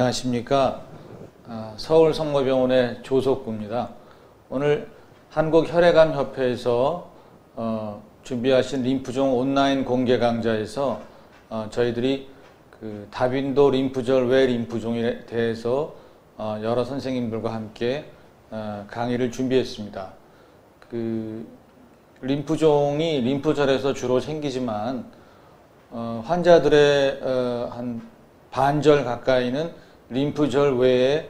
안녕하십니까. 서울성모병원의 조석구입니다. 오늘 한국혈액암협회에서 준비하신 림프종 온라인 공개 강좌에서 저희들이 그 다빈도 림프절 외 림프종에 대해서 여러 선생님들과 함께 강의를 준비했습니다. 그 림프종이 림프절에서 주로 생기지만 환자들의 한 반절 가까이는 림프절 외에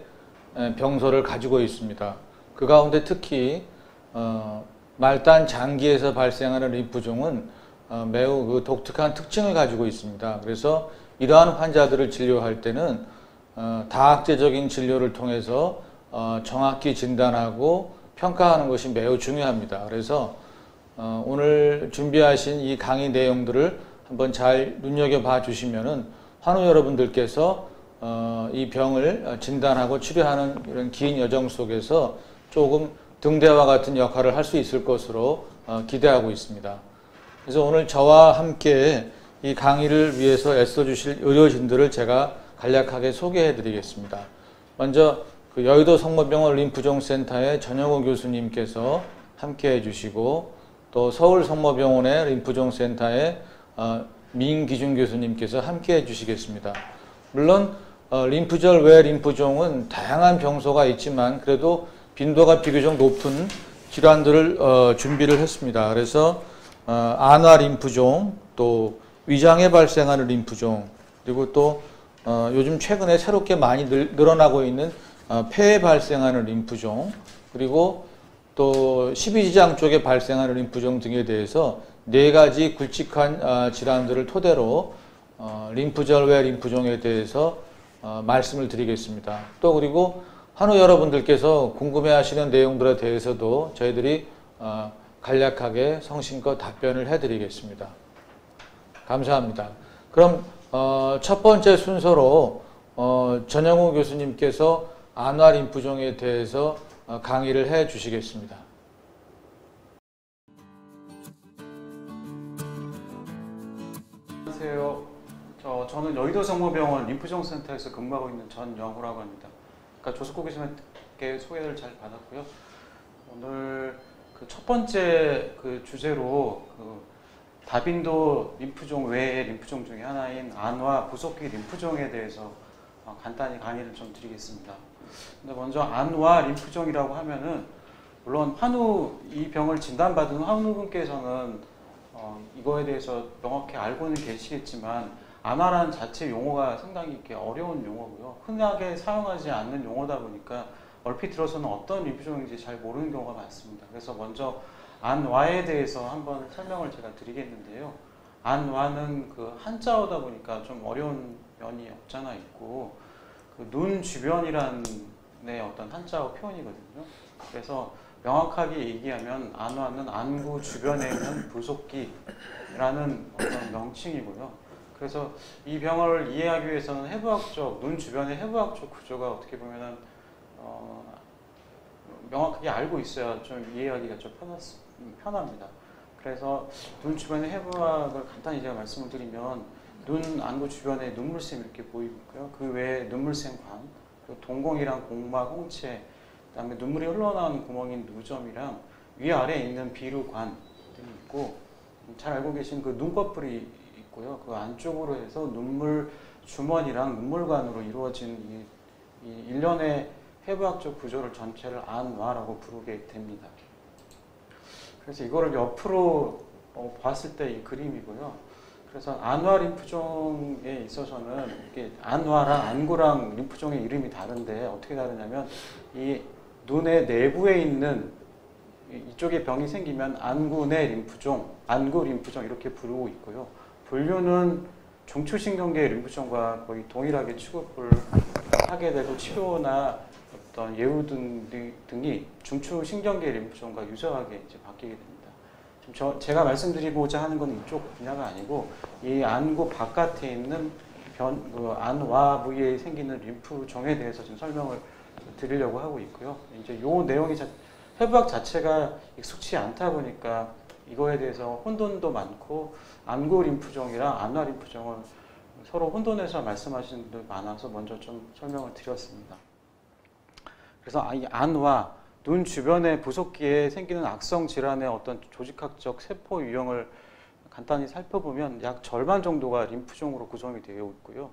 병소를 가지고 있습니다. 그 가운데 특히 말단 장기에서 발생하는 림프종은 매우 그 독특한 특징을 가지고 있습니다. 그래서 이러한 환자들을 진료할 때는 다학제적인 진료를 통해서 정확히 진단하고 평가하는 것이 매우 중요합니다. 그래서 오늘 준비하신 이 강의 내용들을 한번 잘 눈여겨봐 주시면은 환우 여러분들께서 이 병을 진단하고 치료하는 이런 긴 여정 속에서 조금 등대와 같은 역할을 할 수 있을 것으로 기대하고 있습니다. 그래서 오늘 저와 함께 이 강의를 위해서 애써주실 의료진들을 제가 간략하게 소개해 드리겠습니다. 먼저 그 여의도 성모병원 림프종센터의 전영호 교수님께서 함께 해주시고, 또 서울 성모병원의 림프종센터의 민기준 교수님께서 함께 해주시겠습니다. 물론 림프절 외 림프종은 다양한 병소가 있지만 그래도 빈도가 비교적 높은 질환들을 준비를 했습니다. 그래서 안화 림프종, 또 위장에 발생하는 림프종, 그리고 또 요즘 최근에 새롭게 많이 늘어나고 있는 폐에 발생하는 림프종, 그리고 또 십이지장 쪽에 발생하는 림프종 등에 대해서 4가지 굵직한 질환들을 토대로 림프절 외 림프종에 대해서 말씀을 드리겠습니다. 또 그리고 환우 여러분들께서 궁금해하시는 내용들에 대해서도 저희들이 간략하게 성심껏 답변을 해드리겠습니다. 감사합니다. 그럼 첫 번째 순서로 전영우 교수님께서 안화 림프종에 대해서 강의를 해 주시겠습니다. 안녕하세요. 저는 여의도 성모병원 림프종센터에서 근무하고 있는 전영우라고 합니다. 그러니까 조석구 교수님께 소개를 잘 받았고요. 오늘 그 첫 번째 그 주제로 그 다빈도 림프종 외의 림프종 중에 하나인 안화 부속기 림프종에 대해서 간단히 강의를 좀 드리겠습니다. 근데 먼저 안화 림프종이라고 하면은 물론 이 병을 진단받은 환우분께서는 이거에 대해서 명확히 알고는 계시겠지만 안화라는 자체 용어가 상당히 이렇게 어려운 용어고요. 흔하게 사용하지 않는 용어다 보니까 얼핏 들어서는 어떤 림프종인지 잘 모르는 경우가 많습니다. 그래서 먼저 안화에 대해서 한번 설명을 제가 드리겠는데요. 안화는 그 한자어다 보니까 좀 어려운 면이 없잖아 있고, 그 눈 주변이라는 어떤 한자어 표현이거든요. 그래서 명확하게 얘기하면 안화는 안구 주변에 있는 부속기라는 어떤 명칭이고요. 그래서 이 병을 이해하기 위해서는 눈 주변의 해부학적 구조가 어떻게 보면은 명확하게 알고 있어야 좀 이해하기가 좀 편합니다. 그래서 눈 주변의 해부학을 간단히 제가 말씀을 드리면, 눈 안구 주변에 눈물샘이 이렇게 보이고요. 그 외에 눈물샘관, 그리고 동공이랑 공막, 홍채, 그다음에 눈물이 흘러나오는 구멍인 누점이랑 위아래에 있는 비루관 등이 있고, 잘 알고 계신 그 눈꺼풀이 있고요. 그 안쪽으로 해서 눈물 주머니랑 눈물관으로 이루어진 이 일련의 해부학적 구조를 전체를 안화라고 부르게 됩니다. 그래서 이거를 옆으로 봤을 때 이 그림이고요. 그래서 안화 림프종에 있어서는 이게 안화랑 안구랑 림프종의 이름이 다른데 어떻게 다르냐면, 이 눈의 내부에 있는 이쪽에 병이 생기면 안구 내 림프종, 안구 림프종 이렇게 부르고 있고요. 분류는 중추신경계 림프종과 거의 동일하게 취급을 하게 되고, 치료나 어떤 예후 등이 중추신경계 림프종과 유사하게 이제 바뀌게 됩니다. 지금 제가 말씀드리고자 하는 건 이쪽 분야가 아니고, 이 안구 바깥에 있는 그 안화 부위에 생기는 림프종에 대해서 지금 설명을 드리려고 하고 있고요. 이제 요 내용이 해부학 자체가 익숙치 않다 보니까 이거에 대해서 혼돈도 많고, 안구 림프종이랑 안화 림프종을 서로 혼돈해서 말씀하시는 분들 많아서 먼저 좀 설명을 드렸습니다. 그래서 이 안과 눈 주변의 부속기에 생기는 악성 질환의 어떤 조직학적 세포 유형을 간단히 살펴보면 약 절반 정도가 림프종으로 구성이 되어 있고요.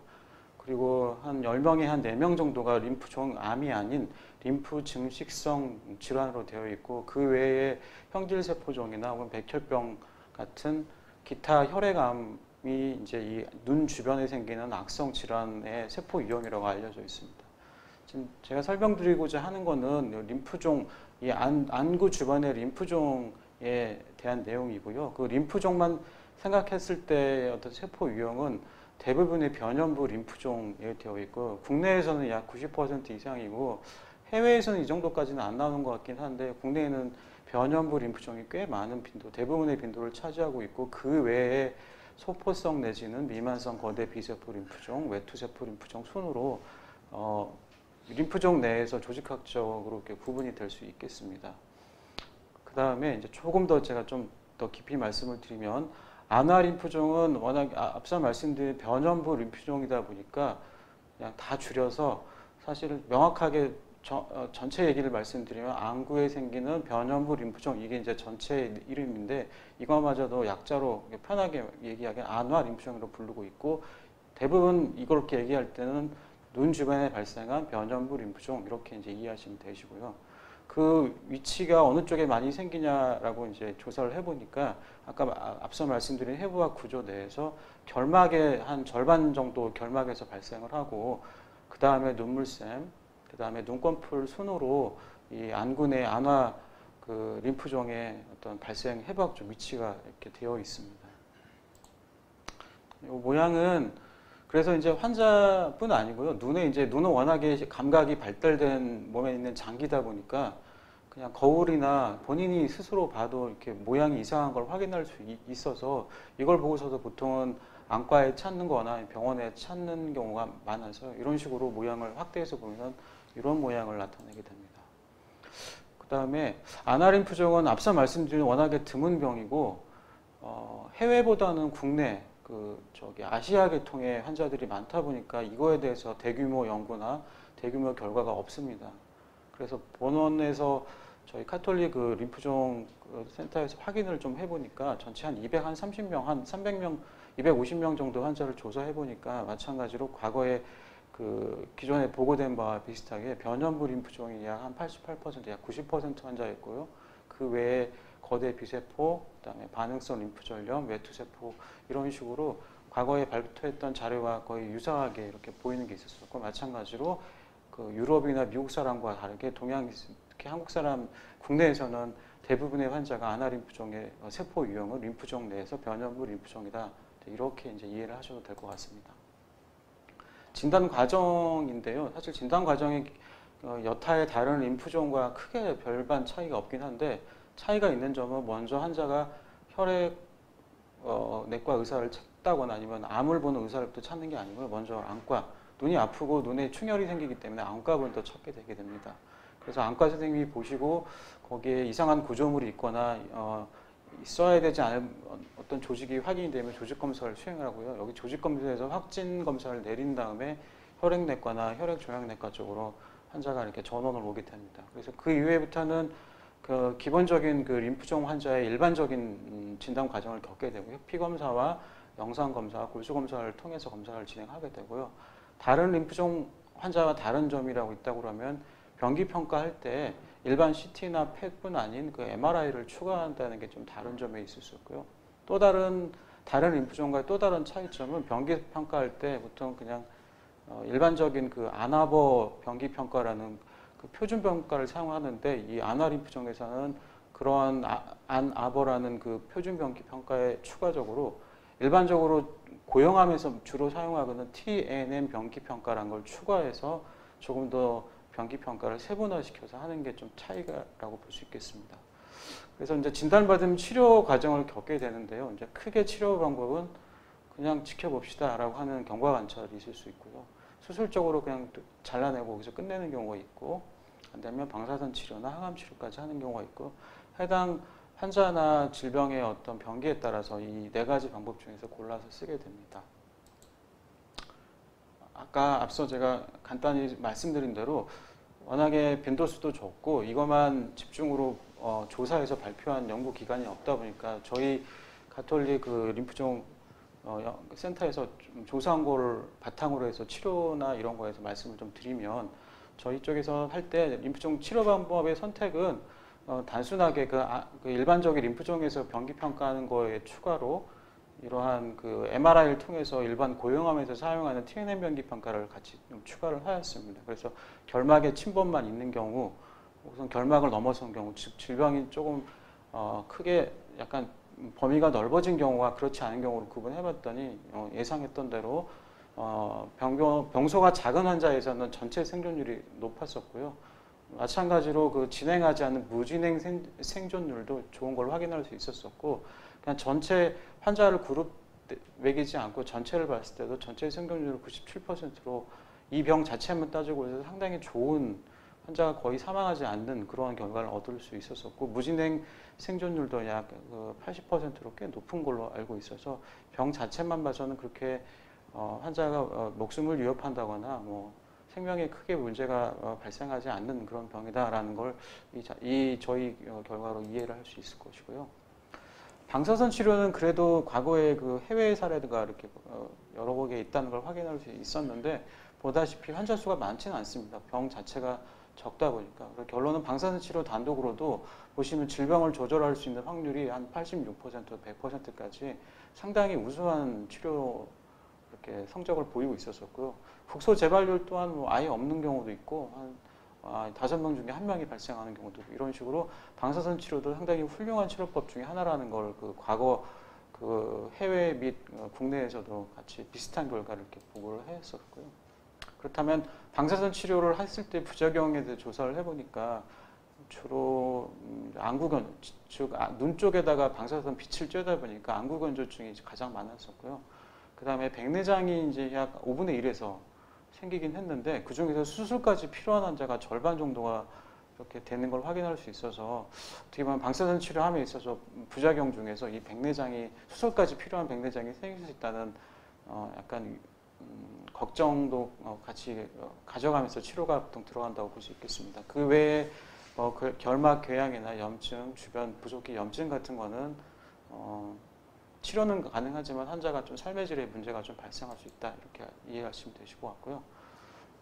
그리고 한 10명에 한 4명 정도가 림프종 암이 아닌 림프 증식성 질환으로 되어 있고, 그 외에 형질세포종이나 혹은 백혈병 같은 기타 혈액암이 이제 이 눈 주변에 생기는 악성 질환의 세포 유형이라고 알려져 있습니다. 지금 제가 설명드리고자 하는 거는 림프종, 이 안구 주변의 림프종에 대한 내용이고요. 그 림프종만 생각했을 때 어떤 세포 유형은 대부분의 변연부 림프종에 되어 있고, 국내에서는 약 90% 이상이고 해외에서는 이 정도까지는 안 나오는 것 같긴 한데, 국내에는 변연부 림프종이 꽤 많은 빈도, 대부분의 빈도를 차지하고 있고, 그 외에 소포성 내지는 미만성 거대 비세포 림프종, 외투세포 림프종 순으로 림프종 내에서 조직학적으로 이렇게 구분이 될 수 있겠습니다. 그 다음에 이제 조금 더 제가 좀 더 깊이 말씀을 드리면, 안화 림프종은 워낙 앞서 말씀드린 변연부 림프종이다 보니까 그냥 다 줄여서, 사실 명확하게 전체 얘기를 말씀드리면 안구에 생기는 변연부 림프종, 이게 이제 전체 이름인데, 이거마저도 약자로 편하게 얘기하기엔 안화 림프종으로 부르고 있고, 대부분 이렇게 얘기할 때는 눈 주변에 발생한 변연부 림프종 이렇게 이제 이해하시면 되시고요. 그 위치가 어느 쪽에 많이 생기냐라고 이제 조사를 해보니까, 아까 앞서 말씀드린 해부학 구조 내에서 결막의 한 절반 정도 결막에서 발생을 하고, 그 다음에 눈물샘, 그 다음에 눈꺼풀 순으로 이 안구 내 안화 그 림프종의 어떤 발생 해부학적 위치가 이렇게 되어 있습니다. 이 모양은 그래서 이제 환자뿐 아니고요. 눈은 워낙에 감각이 발달된 몸에 있는 장기다 보니까 그냥 거울이나 본인이 스스로 봐도 이렇게 모양이 이상한 걸 확인할 수 있어서, 이걸 보고서도 보통은 안과에 찾는 거나 병원에 찾는 경우가 많아서 이런 식으로 모양을 확대해서 보면 이런 모양을 나타내게 됩니다. 그 다음에 안화림프종은 앞서 말씀드린 워낙에 드문 병이고, 해외보다는 국내 아시아 계통의 환자들이 많다 보니까 이거에 대해서 대규모 연구나 대규모 결과가 없습니다. 그래서 본원에서 저희 카톨릭 림프종 센터에서 확인을 좀 해보니까 전체 한 230명, 한 300명, 250명 정도 환자를 조사해보니까 마찬가지로 과거에 기존에 보고된 바와 비슷하게 변연부 림프종이 약 한 88%, 약 90% 환자였고요. 그 외에 거대 비세포, 그다음에 반응성 림프절염, 외투세포 이런 식으로 과거에 발표했던 자료와 거의 유사하게 이렇게 보이는 게 있었고, 마찬가지로 유럽이나 미국 사람과 다르게 특히 한국 사람 국내에서는 대부분의 환자가 안화 림프종의 세포 유형은 림프종 내에서 변연부 림프종이다. 이렇게 이제 이해를 하셔도 될 것 같습니다. 진단 과정인데요. 사실 진단 과정이 여타의 다른 림프종과 크게 별반 차이가 없긴 한데, 차이가 있는 점은 먼저 환자가 혈액 내과 의사를 찾다거나 아니면 암을 보는 의사를부터 찾는 게 아니고요. 먼저 안과, 눈이 아프고 눈에 충혈이 생기기 때문에 안과부터 찾게 되게 됩니다. 그래서 안과 선생님이 보시고 거기에 이상한 구조물이 있거나 있어야 되지 않은 어떤 조직이 확인이 되면 조직 검사를 수행하고요. 여기 조직 검사에서 확진 검사를 내린 다음에 혈액내과나 혈액종양내과 쪽으로 환자가 이렇게 전원을 오게 됩니다. 그래서 그 이후에부터는 기본적인 림프종 환자의 일반적인 진단 과정을 겪게 되고요. 피검사와 영상검사, 골수검사를 통해서 검사를 진행하게 되고요. 다른 림프종 환자와 다른 점이라고 있다고 그러면, 병기평가할 때 일반 CT나 펫뿐 아닌 MRI를 추가한다는 게 좀 다른 점에 있을 수 있고요. 또 다른 림프종과의 또 다른 차이점은, 병기평가할 때 보통 그냥 일반적인 아나버 병기평가라는 표준평가를 사용하는데, 이 안화 림프종에서는 그러한 안아버라는 표준 병기평가에 추가적으로 일반적으로 고형암에서 주로 사용하고는 TNM 병기평가라는 걸 추가해서 조금 더 병기평가를 세분화시켜서 하는 게 좀 차이라고 볼 수 있겠습니다. 그래서 이제 진단받은 치료 과정을 겪게 되는데요. 이제 크게 치료 방법은 그냥 지켜봅시다라고 하는 경과 관찰이 있을 수 있고요. 수술적으로 그냥 잘라내고 거기서 끝내는 경우가 있고, 안 되면 방사선 치료나 항암 치료까지 하는 경우가 있고, 해당 환자나 질병의 어떤 병기에 따라서 이 4가지 방법 중에서 골라서 쓰게 됩니다. 아까 앞서 제가 간단히 말씀드린 대로 워낙에 빈도수도 적고 이것만 집중으로 조사해서 발표한 연구 기관이 없다 보니까 저희 가톨릭 그 림프종 센터에서 좀 조사한 거를 바탕으로 해서 치료나 이런 거에서 말씀을 좀 드리면 저희 쪽에서 할 때 림프종 치료 방법의 선택은 단순하게 그 일반적인 림프종에서 병기 평가하는 거에 추가로 이러한 그 MRI를 통해서 일반 고용암에서 사용하는 TNM 병기 평가를 같이 좀 추가를 하였습니다. 그래서 결막에 침범만 있는 경우, 우선 결막을 넘어선 경우, 즉 질병이 조금 크게 약간 범위가 넓어진 경우와 그렇지 않은 경우로 구분해봤더니 예상했던 대로 병소가 작은 환자에서는 전체 생존율이 높았었고요. 마찬가지로 그 진행하지 않는 무진행 생존율도 좋은 걸 확인할 수 있었었고, 그냥 전체 환자를 그룹 매기지 않고 전체를 봤을 때도 전체 생존율 97%로 이 병 자체만 따지고 해서 상당히 좋은 환자가 거의 사망하지 않는 그러한 결과를 얻을 수 있었었고, 무진행 생존율도 약 80%로 꽤 높은 걸로 알고 있어서 병 자체만 봐서는 그렇게 환자가 목숨을 위협한다거나 뭐 생명에 크게 문제가 발생하지 않는 그런 병이다라는 걸 저희 결과로 이해를 할 수 있을 것이고요. 방사선 치료는 그래도 과거에 그 해외 사례가 이렇게 여러 곳에 있다는 걸 확인할 수 있었는데 보다시피 환자 수가 많지는 않습니다. 병 자체가 적다 보니까. 결론은 방사선 치료 단독으로도 보시면 질병을 조절할 수 있는 확률이 한 86%, 100%까지 상당히 우수한 치료 이렇게 성적을 보이고 있었었고요. 국소 재발률 또한 뭐 아예 없는 경우도 있고 한 5명 중에 1명이 발생하는 경우도 있고, 이런 식으로 방사선 치료도 상당히 훌륭한 치료법 중에 하나라는 걸 그 과거 그 해외 및 국내에서도 같이 비슷한 결과를 이렇게 보고를 했었고요. 그렇다면 방사선 치료를 했을 때 부작용에 대해 조사를 해보니까 주로 안구건, 즉 눈 쪽에다가 방사선 빛을 쬐다 보니까 안구건조증이 가장 많았었고요. 그 다음에 백내장이 이제 약 5분의 1에서 생기긴 했는데 그 중에서 수술까지 필요한 환자가 절반 정도가 이렇게 되는 걸 확인할 수 있어서 어떻게 보면 방사선 치료함에 있어서 부작용 중에서 이 백내장이 수술까지 필요한 백내장이 생길 수 있다는 약간 걱정도 같이 가져가면서 치료가 보통 들어간다고 볼 수 있겠습니다. 그 외에 그 결막 궤양이나 염증, 주변 부속기 염증 같은 거는 치료는 가능하지만 환자가 좀 삶의 질에 문제가 좀 발생할 수 있다, 이렇게 이해하시면 되실 것 같고요.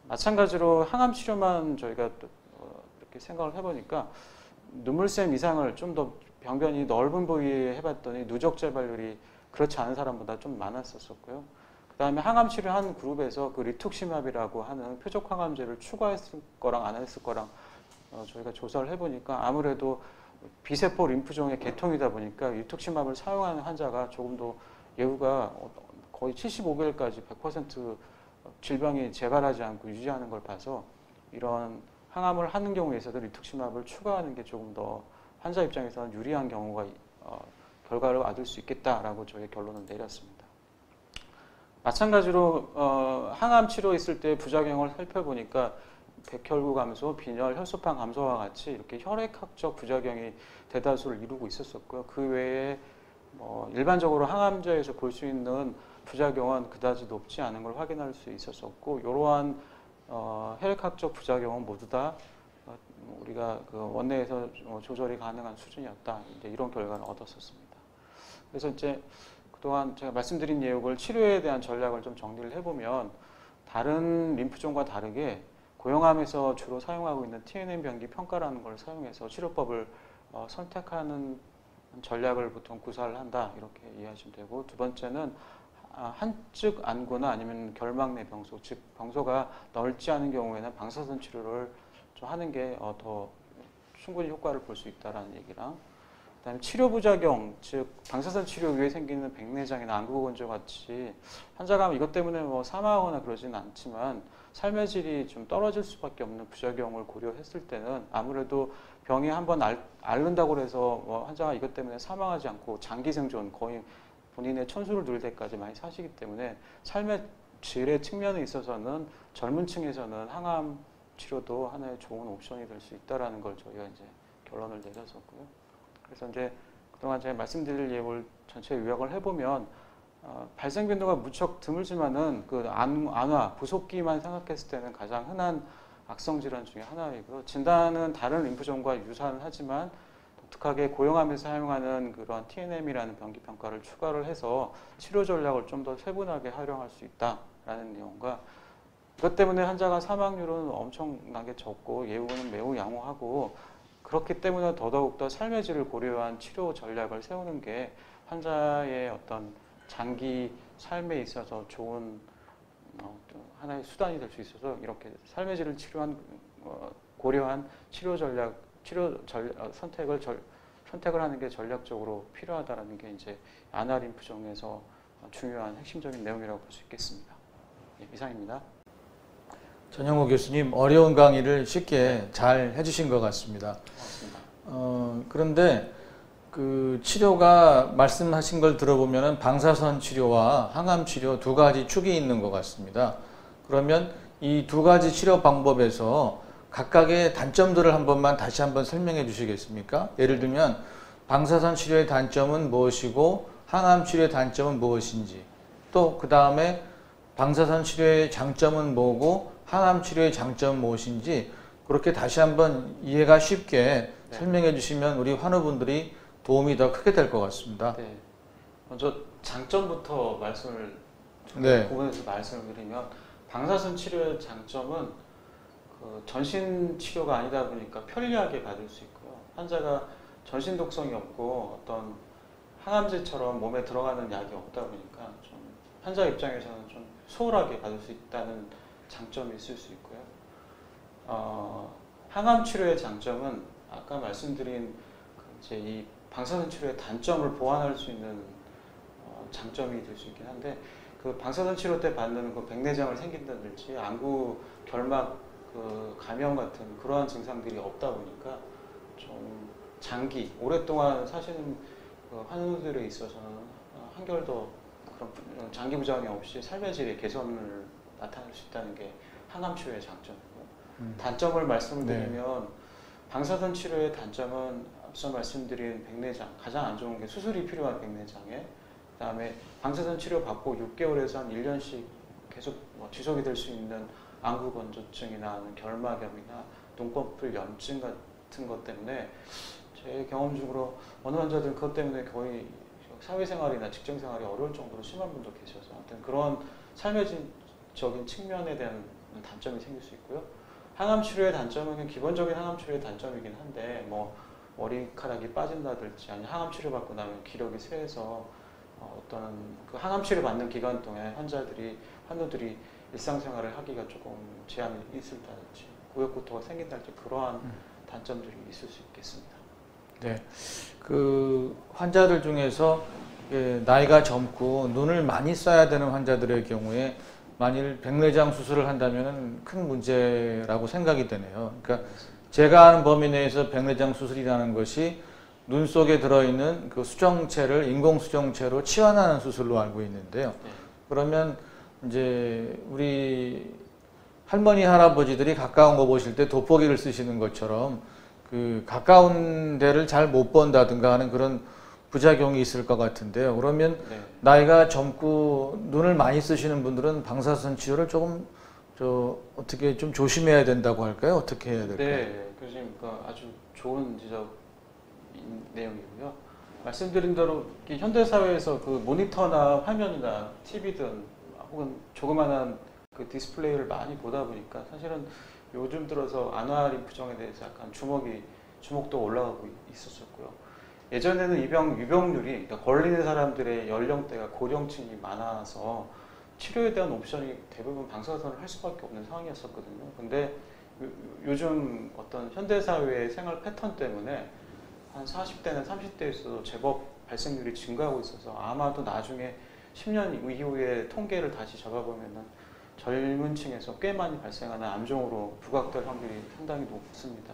마찬가지로 항암 치료만 저희가 또 이렇게 생각을 해보니까 눈물샘 이상을 좀 더 병변이 넓은 부위에 해봤더니 누적 재발률이 그렇지 않은 사람보다 좀 많았었고요. 그 다음에 항암 치료한 그룹에서 그 리툭시맙이라고 하는 표적 항암제를 추가했을 거랑 안 했을 거랑 저희가 조사를 해보니까 아무래도 비세포 림프종의 계통이다 보니까 리툭시맙을 사용하는 환자가 조금 더 예후가 거의 75개월까지 100% 질병이 재발하지 않고 유지하는 걸 봐서 이런 항암을 하는 경우에서도 리툭시맙을 추가하는 게 조금 더 환자 입장에서는 유리한 경우가 결과를 얻을 수 있겠다라고 저희 결론을 내렸습니다. 마찬가지로 항암 치료했을 때 부작용을 살펴보니까 백혈구 감소, 빈혈, 혈소판 감소와 같이 이렇게 혈액학적 부작용이 대다수를 이루고 있었었고요. 그 외에 일반적으로 항암제에서 볼 수 있는 부작용은 그다지 높지 않은 걸 확인할 수 있었었고, 이러한 혈액학적 부작용은 모두 다 우리가 그 원내에서 조절이 가능한 수준이었다, 이제 이런 결과를 얻었었습니다. 그래서 이제 그동안 제가 말씀드린 내용을 치료에 대한 전략을 좀 정리를 해보면 다른 림프종과 다르게 고형암에서 주로 사용하고 있는 TNM 병기 평가라는 걸 사용해서 치료법을 선택하는 전략을 보통 구사를 한다, 이렇게 이해하시면 되고, 두 번째는 한쪽 안구나 아니면 결막 내 병소, 즉 병소가 넓지 않은 경우에는 방사선 치료를 좀 하는 게 더 충분히 효과를 볼 수 있다라는 얘기랑, 그다음에 치료 부작용, 즉 방사선 치료 후에 생기는 백내장이나 안구건조 같이 환자가 이것 때문에 사망하거나 그러지는 않지만 삶의 질이 좀 떨어질 수밖에 없는 부작용을 고려했을 때는 아무래도 병이 한번 앓는다고 해서 환자가 이것 때문에 사망하지 않고 장기 생존, 거의 본인의 천수를 누릴 때까지 많이 사시기 때문에 삶의 질의 측면에 있어서는 젊은 층에서는 항암 치료도 하나의 좋은 옵션이 될 수 있다라는 걸 저희가 이제 결론을 내렸었고요. 그래서 이제 그동안 제가 말씀드릴 내용을 전체 요약을 해보면 발생 빈도가 무척 드물지만은 그 안화, 부속기만 생각했을 때는 가장 흔한 악성 질환 중에 하나이고요. 진단은 다른 림프종과 유사하지만 독특하게 고용암에서 사용하는 그런 TNM이라는 병기 평가를 추가를 해서 치료 전략을 좀 더 세분하게 활용할 수 있다라는 내용과 그것 때문에 환자가 사망률은 엄청나게 적고 예후는 매우 양호하고 그렇기 때문에 더더욱더 삶의 질을 고려한 치료 전략을 세우는 게 환자의 어떤 장기 삶에 있어서 좋은 하나의 수단이 될 수 있어서 이렇게 삶의 질을 고려한 치료 전략, 선택을 하는 게 전략적으로 필요하다라는 게 이제 안화 림프종에서 중요한 핵심적인 내용이라고 볼 수 있겠습니다. 네, 이상입니다. 전영호 교수님 어려운 강의를 쉽게 잘 해주신 것 같습니다. 고맙습니다. 그런데 그 치료가 말씀하신 걸 들어보면 방사선 치료와 항암 치료 두 가지 축이 있는 것 같습니다. 그러면 이 두 가지 치료 방법에서 각각의 단점들을 한 번만 다시 한번 설명해 주시겠습니까? 예를 들면 방사선 치료의 단점은 무엇이고 항암 치료의 단점은 무엇인지, 또 그 다음에 방사선 치료의 장점은 뭐고 항암 치료의 장점은 무엇인지 그렇게 다시 한번 이해가 쉽게 설명해 주시면 우리 환우분들이 도움이 더 크게 될 것 같습니다. 네. 먼저 장점부터 부분에서 말씀을 드리면 방사선 치료의 장점은 그 전신 치료가 아니다 보니까 편리하게 받을 수 있고요. 환자가 전신 독성이 없고 어떤 항암제처럼 몸에 들어가는 약이 없다 보니까 좀 환자 입장에서는 좀 수월하게 받을 수 있다는 장점이 있을 수 있고요. 항암 치료의 장점은 아까 말씀드린 이제 이 방사선 치료의 단점을 보완할 수 있는 장점이 될 수 있긴 한데 그 방사선 치료 때 받는 그 백내장을 생긴다든지 안구 결막 그 감염 같은 그러한 증상들이 없다 보니까 좀 장기 오랫동안 사시는 그 환우들에 있어서는 한결더 그런 장기 부작용이 없이 삶의 질의 개선을 나타낼 수 있다는 게 항암 치료의 장점이고요. 단점을 말씀을 드리면 방사선 치료의 단점은 앞서 말씀드린 백내장, 가장 안 좋은 게 수술이 필요한 백내장에 그다음에 방사선 치료 받고 6개월에서 한 1년씩 계속 지속이 될 수 있는 안구 건조증이나 결막염이나 눈꺼풀 염증 같은 것 때문에 제 경험적으로 어느 환자들은 그것 때문에 거의 사회생활이나 직장생활이 어려울 정도로 심한 분도 계셔서 아무튼 그런 삶의적인 측면에 대한 단점이 생길 수 있고요. 항암 치료의 단점은 기본적인 항암 치료의 단점이긴 한데 머리카락이 빠진다든지 아니면 항암 치료 받고 나면 기력이 쇠해서 어떤 그 항암 치료 받는 기간 동안 환우들이 일상생활을 하기가 조금 제한이 있을다든지 구역구토가 생긴다든지 그러한 단점들이 있을 수 있겠습니다. 네, 그 환자들 중에서 나이가 젊고 눈을 많이 써야 되는 환자들의 경우에 만일 백내장 수술을 한다면 큰 문제라고 생각이 되네요. 그러니까 제가 아는 범위 내에서 백내장 수술이라는 것이 눈 속에 들어있는 그 수정체를 인공 수정체로 치환하는 수술로 알고 있는데요. 그러면 이제 우리 할머니 할아버지들이 가까운 거 보실 때 돋보기를 쓰시는 것처럼 그 가까운 데를 잘 못 본다든가 하는 그런 부작용이 있을 것 같은데요. 그러면 나이가 젊고 눈을 많이 쓰시는 분들은 방사선 치료를 조금 어떻게 좀 조심해야 된다고 할까요? 어떻게 해야 될까요? 네, 교수님 아주 좋은 지적 내용이고요. 말씀드린 대로 현대 사회에서 그 모니터나 화면이나 TV든 혹은 조그마한 그 디스플레이를 많이 보다 보니까 사실은 요즘 들어서 안화 림프종에 대해서 약간 주목도가 올라가고 있었었고요. 예전에는 이 병 유병률이 그러니까 걸리는 사람들의 연령대가 고령층이 많아서 치료에 대한 옵션이 대부분 방사선을 할 수밖에 없는 상황이었었거든요. 근데 요즘 어떤 현대사회의 생활 패턴 때문에 한 40대나 30대에서도 제법 발생률이 증가하고 있어서 아마도 나중에 10년 이후에 통계를 다시 잡아보면은 젊은 층에서 꽤 많이 발생하는 암종으로 부각될 확률이 상당히 높습니다.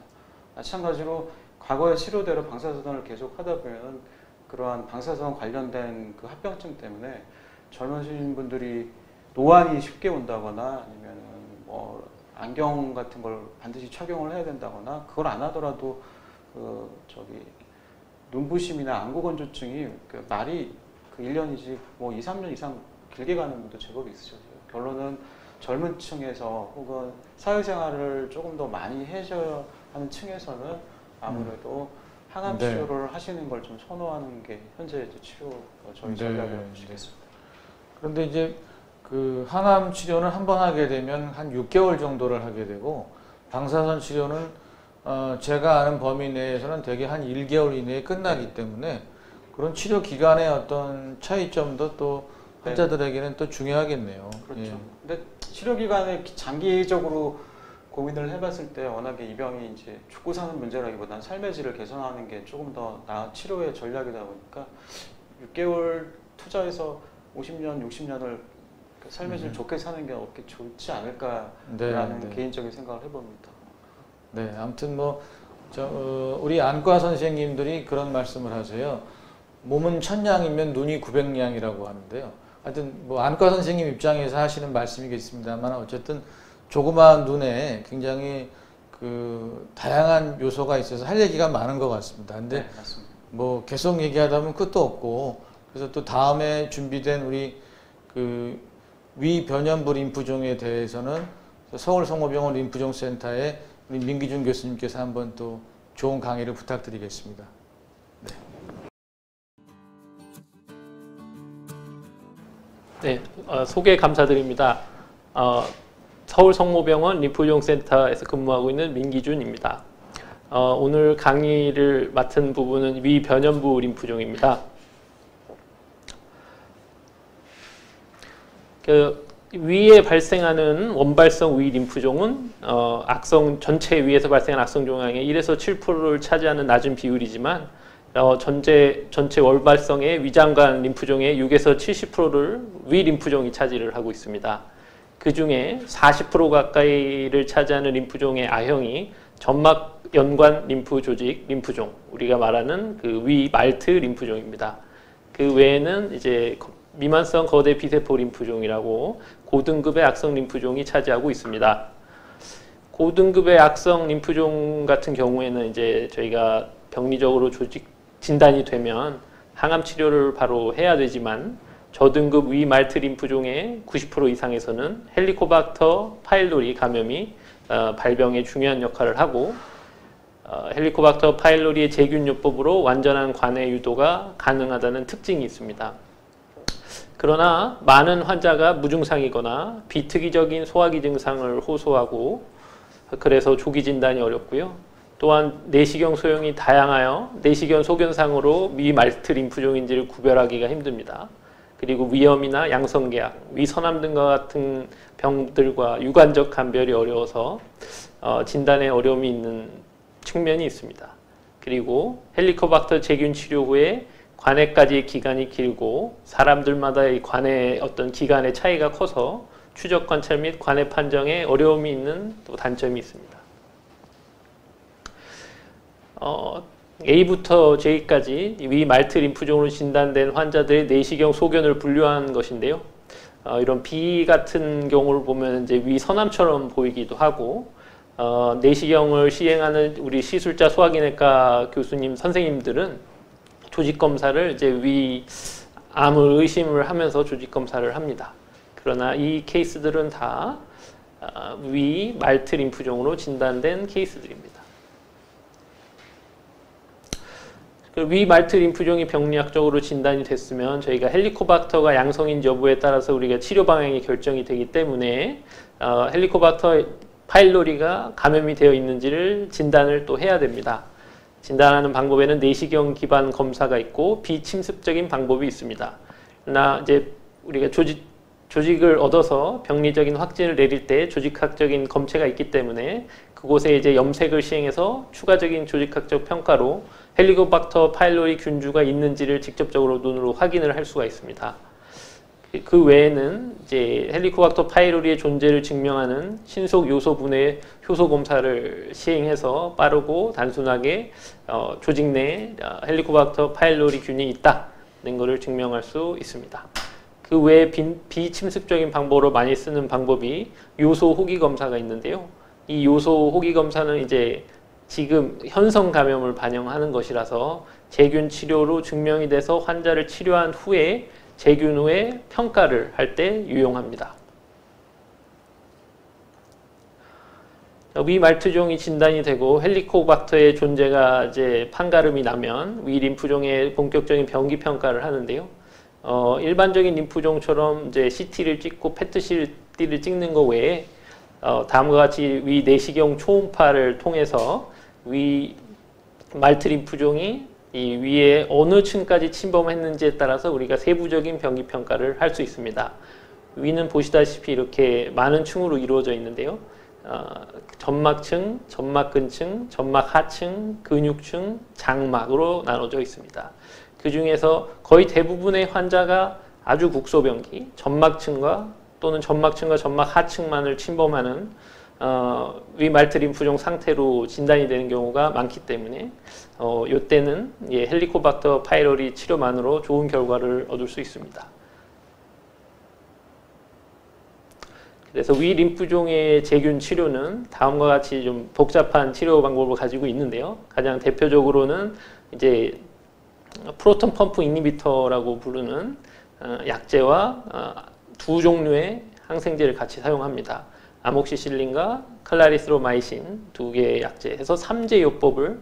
마찬가지로 과거의 치료대로 방사선을 계속 하다 보면 그러한 방사선 관련된 그 합병증 때문에 젊으신 분들이 노안이 쉽게 온다거나 아니면 안경 같은 걸 반드시 착용을 해야 된다거나 그걸 안 하더라도 눈부심이나 안구 건조증이 말이 그 1년이지 뭐 2, 3년 이상 길게 가는 분도 제법 있으셔서 결론은 젊은 층에서 혹은 사회생활을 조금 더 많이 해줘야 하는 층에서는 아무래도 항암 네. 치료를 하시는 걸 좀 선호하는 게 현재 이제 치료 저희 네. 전략이라고 보시겠습니다. 그런데 이제 그 항암 치료는 한 번 하게 되면 한 6개월 정도를 하게 되고 방사선 치료는 제가 아는 범위 내에서는 대개 한 1개월 이내에 끝나기 때문에 그런 치료 기간의 어떤 차이점도 또 환자들에게는 또 중요하겠네요. 그렇죠. 예. 근데 치료 기간에 장기적으로 고민을 해봤을 때 워낙에 이 병이 이제 죽고 사는 문제라기보다는 삶의 질을 개선하는 게 조금 더 치료의 전략이다 보니까 6개월 투자해서 50년, 60년을 삶의 질 좋게 사는 게 어떻게 좋지 않을까라는 네. 개인적인 생각을 해봅니다. 네, 아무튼 뭐 우리 안과 선생님들이 그런 말씀을 하세요. 몸은 1000냥이면 눈이 900냥이라고 하는데요. 하여튼 뭐 안과 선생님 입장에서 하시는 말씀이겠습니다만 어쨌든 조그마한 눈에 굉장히 그 다양한 요소가 있어서 할 얘기가 많은 것 같습니다. 근데 네, 맞습니다. 뭐 계속 얘기하다 보면 끝도 없고 그래서 또 다음에 준비된 우리 그 위변연부 림프종에 대해서는 서울 성모병원 림프종센터의 우리 민기준 교수님께서 한번 또 좋은 강의를 부탁드리겠습니다. 네, 소개 감사드립니다. 서울 성모병원 림프종센터에서 근무하고 있는 민기준입니다. 오늘 강의를 맡은 부분은 위변연부 림프종입니다. 그 위에 발생하는 원발성 위 림프종은 악성 전체 위에서 발생한 악성 종양의 1에서 7%를 차지하는 낮은 비율이지만 전체 월발성의 위장관 림프종의 6에서 70%를 위 림프종이 차지를 하고 있습니다. 그 중에 40% 가까이를 차지하는 림프종의 A형이 점막 연관 림프 조직 림프종, 우리가 말하는 그 위 말트 림프종입니다. 그 외에는 이제 미만성 거대 비세포 림프종이라고 고등급의 악성 림프종이 차지하고 있습니다. 고등급의 악성 림프종 같은 경우에는 이제 저희가 병리적으로 진단이 되면 항암 치료를 바로 해야 되지만 저등급 위 말트 림프종의 90% 이상에서는 헬리코박터 파일로리 감염이 발병에 중요한 역할을 하고 헬리코박터 파일로리의 제균요법으로 완전한 관해 유도가 가능하다는 특징이 있습니다. 그러나 많은 환자가 무증상이거나 비특이적인 소화기 증상을 호소하고 그래서 조기 진단이 어렵고요. 또한 내시경 소형이 다양하여 내시경 소견상으로 위 말트 림프종인지를 구별하기가 힘듭니다. 그리고 위염이나 양성계약, 위선암 등과 같은 병들과 유관적 감별이 어려워서 진단에 어려움이 있는 측면이 있습니다. 그리고 헬리코박터 제균 치료 후에 관해까지의 기간이 길고 사람들마다의 관해 어떤 기간의 차이가 커서 추적 관찰 및 관해 판정에 어려움이 있는 또 단점이 있습니다. A부터 J까지 위 말트 림프종으로 진단된 환자들의 내시경 소견을 분류한 것인데요. 이런 B 같은 경우를 보면 이제 위 선암처럼 보이기도 하고 내시경을 시행하는 우리 시술자 소화기내과 교수님 선생님들은 조직 검사를 이제 위 암을 의심을 하면서 조직 검사를 합니다. 그러나 이 케이스들은 다 위 말트 림프종으로 진단된 케이스들입니다. 위 말트 림프종이 병리학적으로 진단이 됐으면 저희가 헬리코박터가 양성인지 여부에 따라서 우리가 치료 방향이 결정이 되기 때문에 헬리코박터 파일로리가 감염이 되어 있는지를 진단을 또 해야 됩니다. 진단하는 방법에는 내시경 기반 검사가 있고 비침습적인 방법이 있습니다. 그러나 이제 우리가 조직을 얻어서 병리적인 확진을 내릴 때 조직학적인 검체가 있기 때문에 그곳에 이제 염색을 시행해서 추가적인 조직학적 평가로 헬리코박터 파일로리 균주가 있는지를 직접적으로 눈으로 확인을 할 수가 있습니다. 그 외에는 이제 헬리코박터 파일로리의 존재를 증명하는 신속 요소 분해 효소 검사를 시행해서 빠르고 단순하게 조직 내에 헬리코박터 파일로리 균이 있다는 것을 증명할 수 있습니다. 그 외에 비침습적인 방법으로 많이 쓰는 방법이 요소 호기 검사가 있는데요. 이 요소 호기 검사는 이제 지금 현성 감염을 반영하는 것이라서 재균 치료로 증명이 돼서 환자를 치료한 후에 재균 후에 평가를 할 때 유용합니다. 위 말투종이 진단이 되고 헬리코박터의 존재가 이제 판가름이 나면 위 림프종의 본격적인 병기 평가를 하는데요. 일반적인 림프종처럼 이제 CT를 찍고 PET-CT를 찍는 것 외에 다음과 같이 위 내시경 초음파를 통해서 위 말트 림프종이 이 위에 어느 층까지 침범했는지에 따라서 우리가 세부적인 병기 평가를 할 수 있습니다. 위는 보시다시피 이렇게 많은 층으로 이루어져 있는데요. 점막층, 점막근층, 점막 하층, 근육층, 장막으로 나눠져 있습니다. 그 중에서 거의 대부분의 환자가 아주 국소병기, 점막층과 또는 점막층과 점막 하층만을 침범하는 위 말트 림프종 상태로 진단이 되는 경우가 많기 때문에 이때는 헬리코박터 파이로리 치료만으로 좋은 결과를 얻을 수 있습니다. 그래서 위 림프종의 재균 치료는 다음과 같이 좀 복잡한 치료 방법을 가지고 있는데요. 가장 대표적으로는 이제 프로톤 펌프 인히비터라고 부르는 약제와 두 종류의 항생제를 같이 사용합니다. 아목시실린과 클라리스로마이신 두 개의 약제 해서 3제 요법을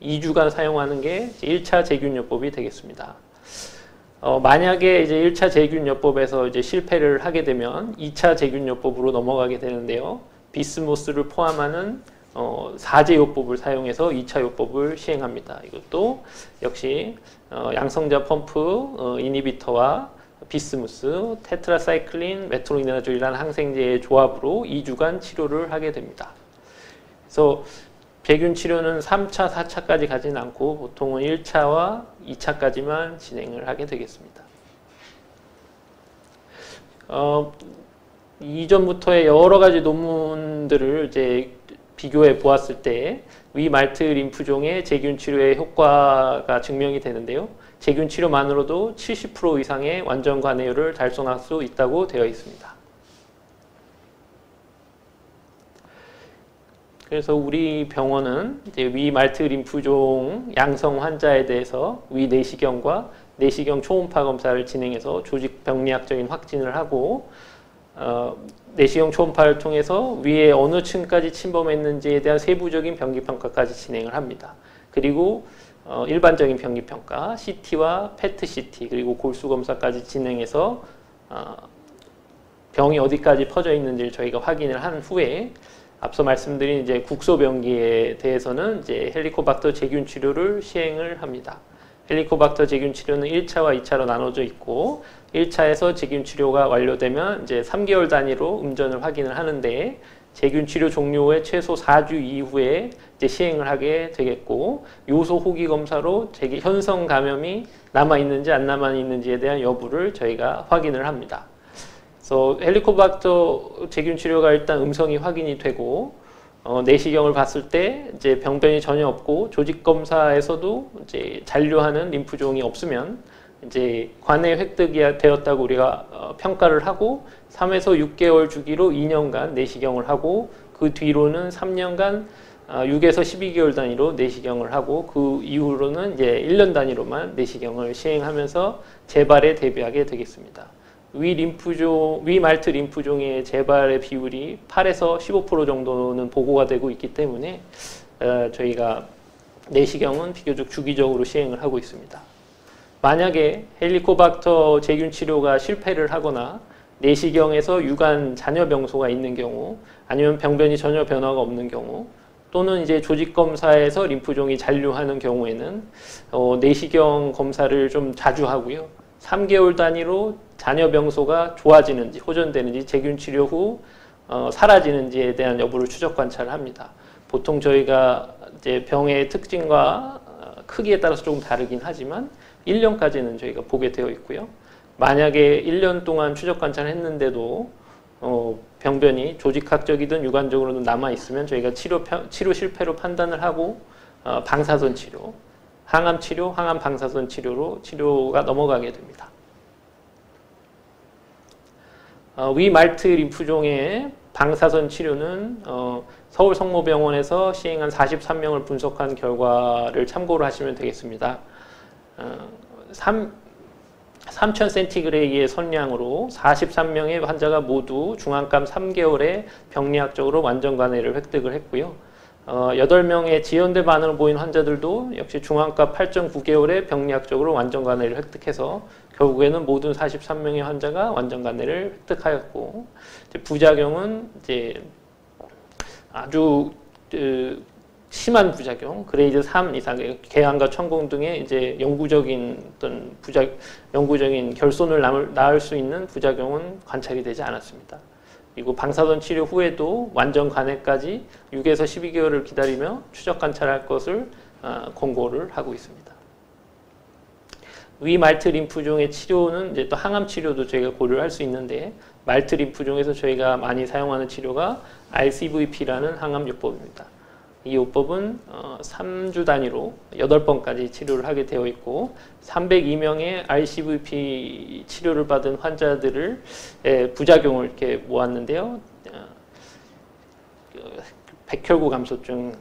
2주간 사용하는 게 1차 재균 요법이 되겠습니다. 만약에 이제 1차 재균 요법에서 이제 실패를 하게 되면 2차 재균 요법으로 넘어가게 되는데요. 비스모스를 포함하는 4제 요법을 사용해서 2차 요법을 시행합니다. 이것도 역시 양성자 펌프 인히비터와 비스무스, 테트라사이클린, 메트로니다졸이라는 항생제의 조합으로 2주간 치료를 하게 됩니다. 그래서 재균 치료는 3차, 4차까지 가지는 않고 보통은 1차와 2차까지만 진행을 하게 되겠습니다. 이전부터의 여러 가지 논문들을 이제 비교해 보았을 때 위 말트 림프종의 재균 치료의 효과가 증명이 되는데요. 재균 치료만으로도 70% 이상의 완전 관해율을 달성할 수 있다고 되어 있습니다. 그래서 우리 병원은 이제 위 말트 림프종 양성 환자에 대해서 위 내시경과 내시경 초음파 검사를 진행해서 조직 병리학적인 확진을 하고 내시경 초음파를 통해서 위에 어느 층까지 침범했는지에 대한 세부적인 병기 평가까지 진행을 합니다. 그리고 일반적인 병기 평가, CT와 PET-CT 그리고 골수 검사까지 진행해서 병이 어디까지 퍼져 있는지를 저희가 확인을 한 후에 앞서 말씀드린 이제 국소병기에 대해서는 이제 헬리코박터 재균 치료를 시행을 합니다. 헬리코박터 재균 치료는 1차와 2차로 나눠져 있고 1차에서 재균 치료가 완료되면 이제 3개월 단위로 음전을 확인을 하는데 재균 치료 종료 후에 최소 4주 이후에 이제 시행을 하게 되겠고 요소 호기 검사로 현성 감염이 남아 있는지 안 남아 있는지에 대한 여부를 저희가 확인을 합니다. 그래서 헬리코박터 재균 치료가 일단 음성이 확인이 되고 내시경을 봤을 때 이제 병변이 전혀 없고 조직 검사에서도 이제 잔류하는 림프종이 없으면 이제 관해 획득이 되었다고 우리가 평가를 하고 3에서 6개월 주기로 2년간 내시경을 하고 그 뒤로는 3년간 6에서 12개월 단위로 내시경을 하고 그 이후로는 이제 1년 단위로만 내시경을 시행하면서 재발에 대비하게 되겠습니다. 위 말트 림프종의 재발의 비율이 8에서 15% 정도는 보고가 되고 있기 때문에 저희가 내시경은 비교적 주기적으로 시행을 하고 있습니다. 만약에 헬리코박터 재균 치료가 실패를 하거나 내시경에서 유관 잔여 병소가 있는 경우 아니면 병변이 전혀 변화가 없는 경우 또는 이제 조직 검사에서 림프종이 잔류하는 경우에는 내시경 검사를 좀 자주 하고요. 3개월 단위로 잔여 병소가 좋아지는지 호전되는지 재균 치료 후 사라지는지에 대한 여부를 추적 관찰을 합니다. 보통 저희가 이제 병의 특징과 크기에 따라서 조금 다르긴 하지만 1년까지는 저희가 보게 되어 있고요. 만약에 1년 동안 추적 관찰을 했는데도 병변이 조직학적이든 유관적으로든 남아 있으면 저희가 치료 실패로 판단을 하고 방사선 치료, 항암 치료, 항암 방사선 치료로 치료가 넘어가게 됩니다. 위 말트 림프종의 방사선 치료는 서울 성모병원에서 시행한 43명을 분석한 결과를 참고로 하시면 되겠습니다. 3000cg의 선량으로 43명의 환자가 모두 중환감 3개월에 병리학적으로 완전 관해를 획득을 했고요. 8명의 지연대 반응을 보인 환자들도 역시 중환값 8.9개월에 병리학적으로 완전 관해를 획득해서 결국에는 모든 43명의 환자가 완전 관해를 획득하였고, 이제 부작용은 이제 아주 심한 부작용, 그레이드 3 이상의 궤양과 천공 등의 이제 영구적인 결손을 낳을 수 있는 부작용은 관찰이 되지 않았습니다. 그리고 방사선 치료 후에도 완전 관해까지 6에서 12개월을 기다리며 추적 관찰할 것을 권고를 하고 있습니다. 위 말트 림프종의 치료는 이제 또 항암 치료도 저희가 고려를 할 수 있는데, 말트 림프종에서 저희가 많이 사용하는 치료가 RCVP라는 항암 요법입니다. 이 요법은 3주 단위로 8번까지 치료를 하게 되어 있고, 302명의 RCVP 치료를 받은 환자들을 부작용을 이렇게 모았는데요. 백혈구 감소증,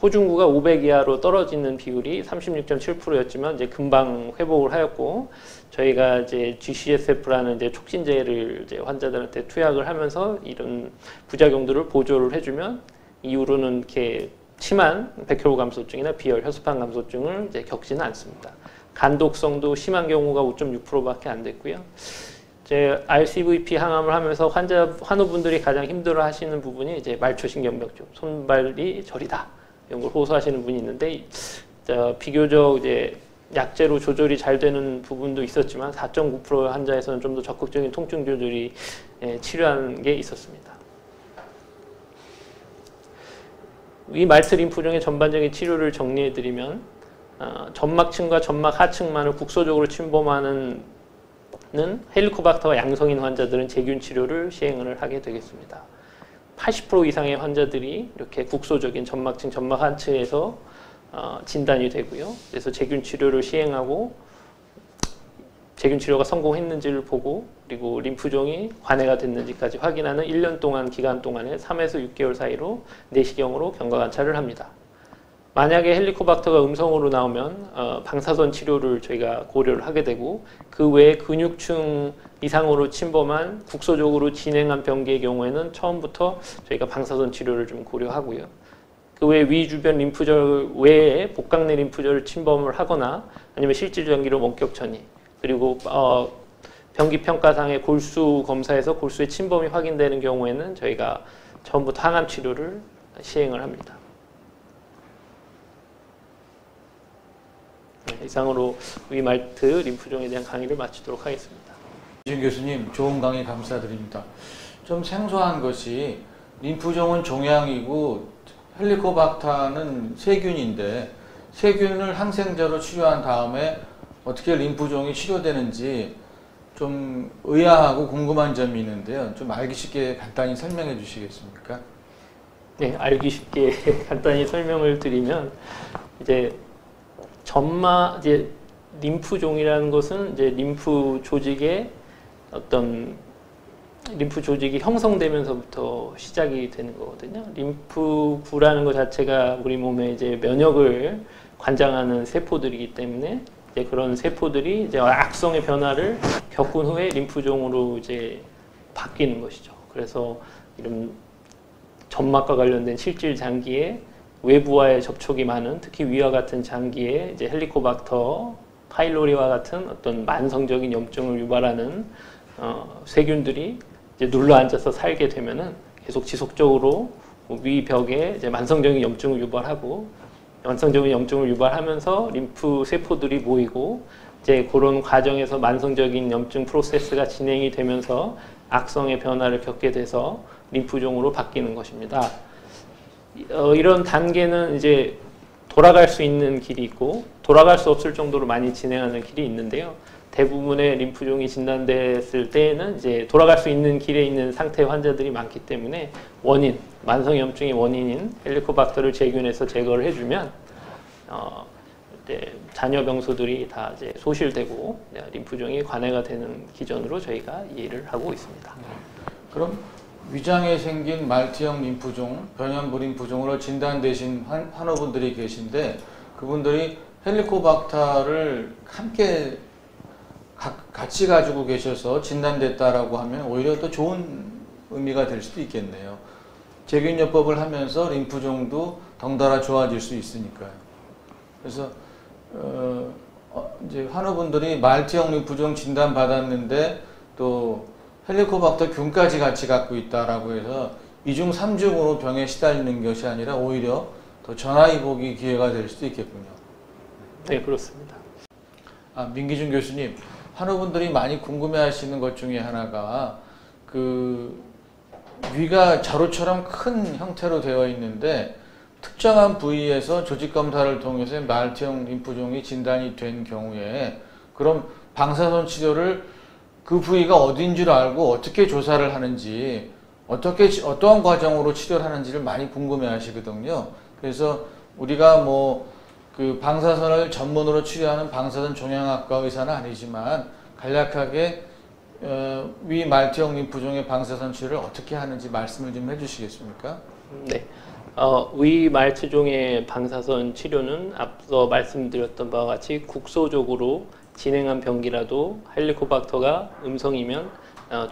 호중구가 500 이하로 떨어지는 비율이 36.7%였지만 이제 금방 회복을 하였고, 저희가 이제 GCSF라는 이제 촉진제를 이제 환자들한테 투약을 하면서 이런 부작용들을 보조를 해주면 이후로는 이렇게 심한 백혈구 감소증이나 비열, 혈소판 감소증을 이제 겪지는 않습니다. 간독성도 심한 경우가 5.6%밖에 안 됐고요. 이제 RCVP 항암을 하면서 환우분들이 가장 힘들어하시는 부분이 이제 말초신경병증, 손발이 저리다 이런 걸 호소하시는 분이 있는데, 비교적 이제 약제로 조절이 잘 되는 부분도 있었지만 4.9%의 환자에서는 좀 더 적극적인 통증 조절이 치료한 게 있었습니다. 이 말트 림프종의 전반적인 치료를 정리해드리면, 점막층과 점막 하층만을 국소적으로 침범하는 헬리코박터가 양성인 환자들은 제균 치료를 시행을 하게 되겠습니다. 80% 이상의 환자들이 이렇게 국소적인 점막층, 점막 하층에서 진단이 되고요. 그래서 제균 치료를 시행하고 제균 치료가 성공했는지를 보고, 그리고 림프종이 관해가 됐는지까지 확인하는 1년 동안 기간 동안에 3에서 6개월 사이로 내시경으로 경과 관찰을 합니다. 만약에 헬리코박터가 음성으로 나오면 방사선 치료를 저희가 고려를 하게 되고, 그 외에 근육층 이상으로 침범한 국소적으로 진행한 병기의 경우에는 처음부터 저희가 방사선 치료를 좀 고려하고요. 그 외에 위 주변 림프절 외에 복강내 림프절을 침범을 하거나 아니면 실질 전기로 원격 전이, 그리고 병기 평가상의 골수 검사에서 골수의 침범이 확인되는 경우에는 저희가 처음부터 항암 치료를 시행을 합니다. 이상으로 위말트 림프종에 대한 강의를 마치도록 하겠습니다. 이준 교수님, 좋은 강의 감사드립니다. 좀 생소한 것이 림프종은 종양이고 헬리코박터는 세균인데, 세균을 항생제로 치료한 다음에 어떻게 림프종이 치료되는지 좀 의아하고 궁금한 점이 있는데요. 좀 알기 쉽게 간단히 설명해 주시겠습니까? 네, 알기 쉽게 간단히 설명을 드리면, 이제 림프종이라는 것은 이제 림프 조직의 림프 조직이 형성되면서부터 시작이 되는 거거든요. 림프구라는 것 자체가 우리 몸의 이제 면역을 관장하는 세포들이기 때문에, 이제 그런 세포들이 이제 악성의 변화를 겪은 후에 림프종으로 이제 바뀌는 것이죠. 그래서 이런 점막과 관련된 실질 장기에 외부와의 접촉이 많은, 특히 위와 같은 장기에 이제 헬리코박터 파일로리와 같은 어떤 만성적인 염증을 유발하는 세균들이 이제 눌러 앉아서 살게 되면은 계속 지속적으로 위 벽에 이제 만성적인 염증을 유발하고, 만성적인 염증을 유발하면서 림프 세포들이 모이고, 이제 그런 과정에서 만성적인 염증 프로세스가 진행이 되면서 악성의 변화를 겪게 돼서 림프종으로 바뀌는 것입니다. 이런 단계는 이제 돌아갈 수 있는 길이 있고 돌아갈 수 없을 정도로 많이 진행하는 길이 있는데요. 대부분의 림프종이 진단됐을 때에는 이제 돌아갈 수 있는 길에 있는 상태의 환자들이 많기 때문에 만성염증의 원인인 헬리코박터를 제균해서 제거를 해주면 이제 잔여 병소들이 다 이제 소실되고 림프종이 관해가 되는 기전으로 저희가 이해를 하고 있습니다. 그럼 위장에 생긴 말티형 림프종, 변형부 림프종으로 진단되신 환우분들이 계신데 그분들이 헬리코박터를 함께 같이 가지고 계셔서 진단됐다라고 하면 오히려 더 좋은 의미가 될 수도 있겠네요. 제균요법을 하면서 림프종도 덩달아 좋아질 수 있으니까요. 그래서 이제 환우분들이 말티형 림프종 진단 받았는데 또 헬리코박터 균까지 같이 갖고 있다라고 해서 2중 3중으로 병에 시달리는 것이 아니라 오히려 더 전화위복이 기회가 될 수도 있겠군요. 네, 그렇습니다. 민기준 교수님, 환우분들이 많이 궁금해하시는 것 중에 하나가 그 위가 자루처럼 큰 형태로 되어 있는데 특정한 부위에서 조직 검사를 통해서 말티형 림프종이 진단이 된 경우에 그럼 방사선 치료를 그 부위가 어딘 줄 알고 어떻게 조사를 하는지 어떠한 과정으로 치료를 하는지를 많이 궁금해 하시거든요. 그래서 우리가 뭐 그 방사선을 전문으로 치료하는 방사선 종양학과 의사는 아니지만 간략하게 위 말티형 림프종의 방사선 치료를 어떻게 하는지 말씀을 좀 해주시겠습니까? 네. 위 말티종의 방사선 치료는 앞서 말씀드렸던 바와 같이 국소적으로 진행한 병기라도 헬리코박터가 음성이면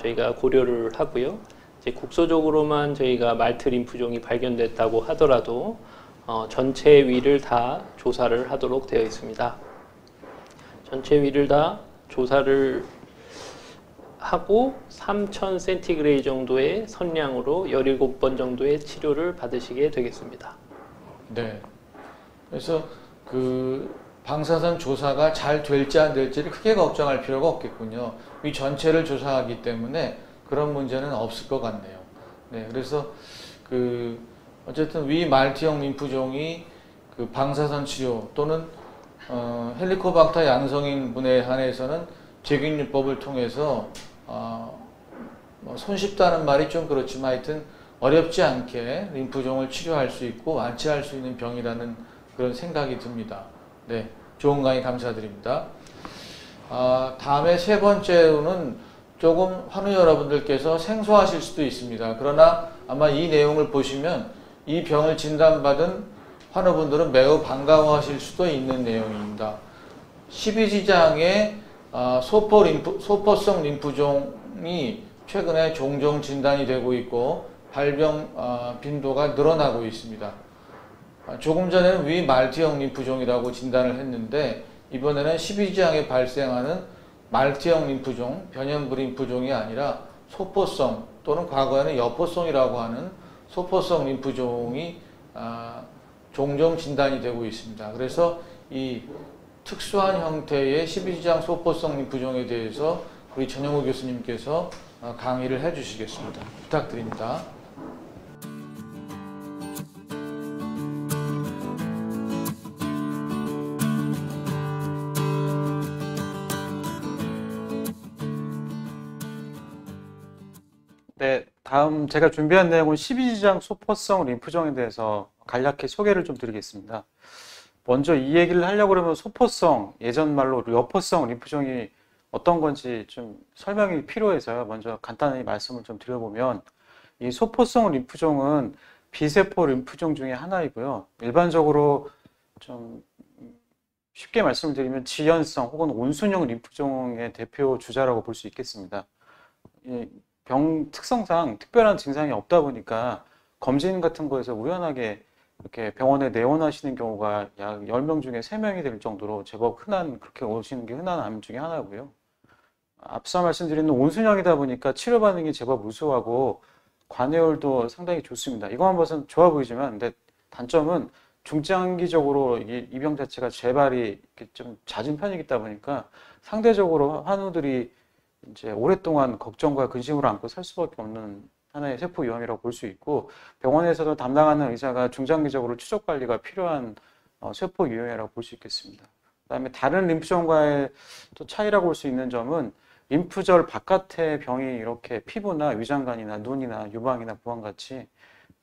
저희가 고려를 하고요. 이제 국소적으로만 저희가 말트 림프종이 발견됐다고 하더라도 전체 위를 다 조사를 하도록 되어 있습니다. 전체 위를 다 조사를 하고 3000cm 정도의 선량으로 17번 정도의 치료를 받으시게 되겠습니다. 네. 그래서 그 방사선 조사가 잘 될지 안 될지를 크게 걱정할 필요가 없겠군요. 위 전체를 조사하기 때문에 그런 문제는 없을 것 같네요. 네. 그래서 어쨌든 위 말티형 림프종이 그 방사선 치료 또는 헬리코박터 양성인 분에 한해서는 제균요법을 통해서 뭐 손쉽다는 말이 좀 그렇지만 하여튼 어렵지 않게 림프종을 치료할 수 있고 완치할 수 있는 병이라는 그런 생각이 듭니다. 네, 좋은 강의 감사드립니다. 다음에 세 번째로는 조금 환우 여러분들께서 생소하실 수도 있습니다. 그러나 아마 이 내용을 보시면 이 병을 진단받은 환우분들은 매우 반가워하실 수도 있는 내용입니다. 12지장의 소포성 림프종이 최근에 종종 진단이 되고 있고 발병 빈도가 늘어나고 있습니다. 조금 전에는 위 말티형 림프종이라고 진단을 했는데 이번에는 12지장에 발생하는 말티형 림프종, 변형부 림프종이 아니라 소포성 또는 과거에는 여포성이라고 하는 소포성 림프종이 종종 진단이 되고 있습니다. 그래서 이 특수한 형태의 12지장 소포성 림프종에 대해서 우리 전영호 교수님께서 강의를 해주시겠습니다. 부탁드립니다. 네, 다음 제가 준비한 내용은 12지장 소포성 림프종에 대해서 간략히 소개를 좀 드리겠습니다. 먼저 이 얘기를 하려고 그러면 소포성, 예전 말로 여포성 림프종이 어떤 건지 좀 설명이 필요해서요. 먼저 간단히 말씀을 좀 드려보면 이 소포성 림프종은 비세포 림프종 중에 하나이고요. 일반적으로 좀 쉽게 말씀을 드리면 지연성 혹은 온순형 림프종의 대표 주자라고 볼 수 있겠습니다. 병 특성상 특별한 증상이 없다 보니까 검진 같은 거에서 우연하게 이렇게 병원에 내원하시는 경우가 약 10명 중에 3명이 될 정도로 제법 그렇게 오시는 게 흔한 암 중에 하나고요. 앞서 말씀드린 온순형이다 보니까 치료 반응이 제법 우수하고 관여율도 상당히 좋습니다. 이거만 봐서는 좋아 보이지만 근데 단점은 중장기적으로 이 병 자체가 재발이 좀 잦은 편이다 보니까 상대적으로 환우들이 이제 오랫동안 걱정과 근심을 안고 살 수밖에 없는 하나의 세포 유형이라고 볼 수 있고 병원에서도 담당하는 의사가 중장기적으로 추적 관리가 필요한 세포 유형이라고 볼 수 있겠습니다. 그다음에 다른 림프종과의 또 차이라고 볼 수 있는 점은 림프절 바깥의 병이 이렇게 피부나 위장관이나 눈이나 유방이나 부항같이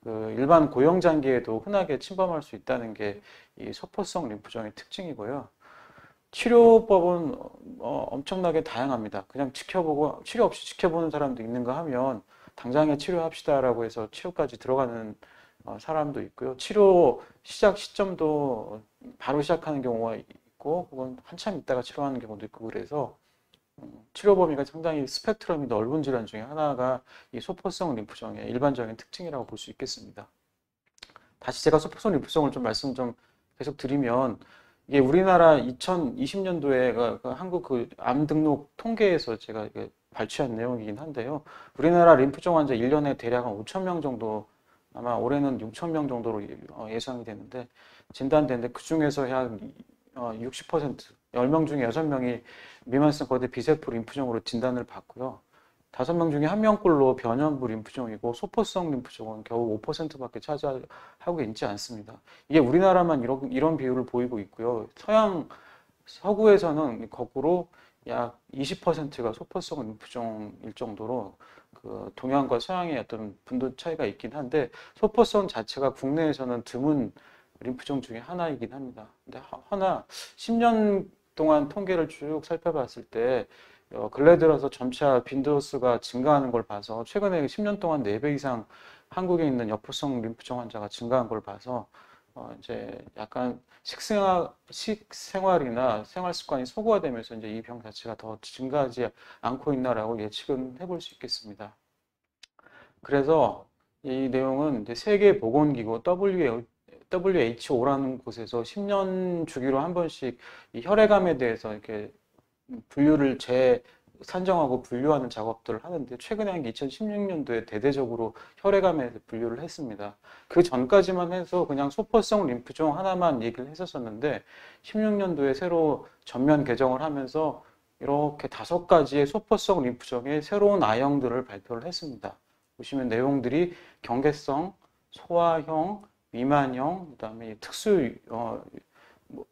그 일반 고형 장기에도 흔하게 침범할 수 있다는 게 이 소포성 림프종의 특징이고요. 치료법은 엄청나게 다양합니다. 그냥 치료 없이 지켜보는 사람도 있는가 하면 당장에 치료합시다라고 해서 치료까지 들어가는 사람도 있고요. 치료 시작 시점도 바로 시작하는 경우가 있고, 혹은 한참 있다가 치료하는 경우도 있고, 그래서 치료 범위가 상당히 스펙트럼이 넓은 질환 중에 하나가 이 소포성 림프종의 일반적인 특징이라고 볼 수 있겠습니다. 다시 제가 소포성 림프종을 좀 말씀 좀 계속 드리면, 이게 우리나라 2020년도에 한국 그 암 등록 통계에서 제가 발췌한 내용이긴 한데요. 우리나라 림프종 환자 1년에 대략 한 5천 명 정도, 아마 올해는 6천 명 정도로 예상이 되는데, 진단되는데 그 중에서 한 60%, 10명 중에 6명이 미만성 거대 비세포 림프종으로 진단을 받고요. 5명 중에 1명꼴로 변형부 림프종이고, 소포성 림프종은 겨우 5%밖에 차지하고 있지 않습니다. 이게 우리나라만 이런 비율을 보이고 있고요. 서구에서는 거꾸로 약 20%가 소포성 림프종일 정도로 그 동양과 서양의 어떤 분도 차이가 있긴 한데, 소포성 자체가 국내에서는 드문 림프종 중에 하나이긴 합니다. 근데 하나 10년 동안 통계를 쭉 살펴봤을 때 근래 들어서 점차 빈도수가 증가하는 걸 봐서, 최근에 10년 동안 4배 이상 한국에 있는 여포성 림프종 환자가 증가한 걸 봐서 이제 약간 식생활이나 생활 습관이 소구화되면서 이제 이 병 자체가 더 증가하지 않고 있나라고 예측은 해볼 수 있겠습니다. 그래서 이 내용은 이제 세계보건기구 WHO라는 곳에서 10년 주기로 한 번씩 이 혈액암에 대해서 이렇게 분류를 산정하고 분류하는 작업들을 하는데, 최근에 한 2016년도에 대대적으로 혈액암에 분류를 했습니다. 그 전까지만 해서 그냥 소포성 림프종 하나만 얘기를 했었었는데, 16년도에 새로 전면 개정을 하면서 이렇게 5가지의 소포성 림프종의 새로운 아형들을 발표를 했습니다. 보시면 내용들이 경계성, 소아형, 미만형, 그다음에 특수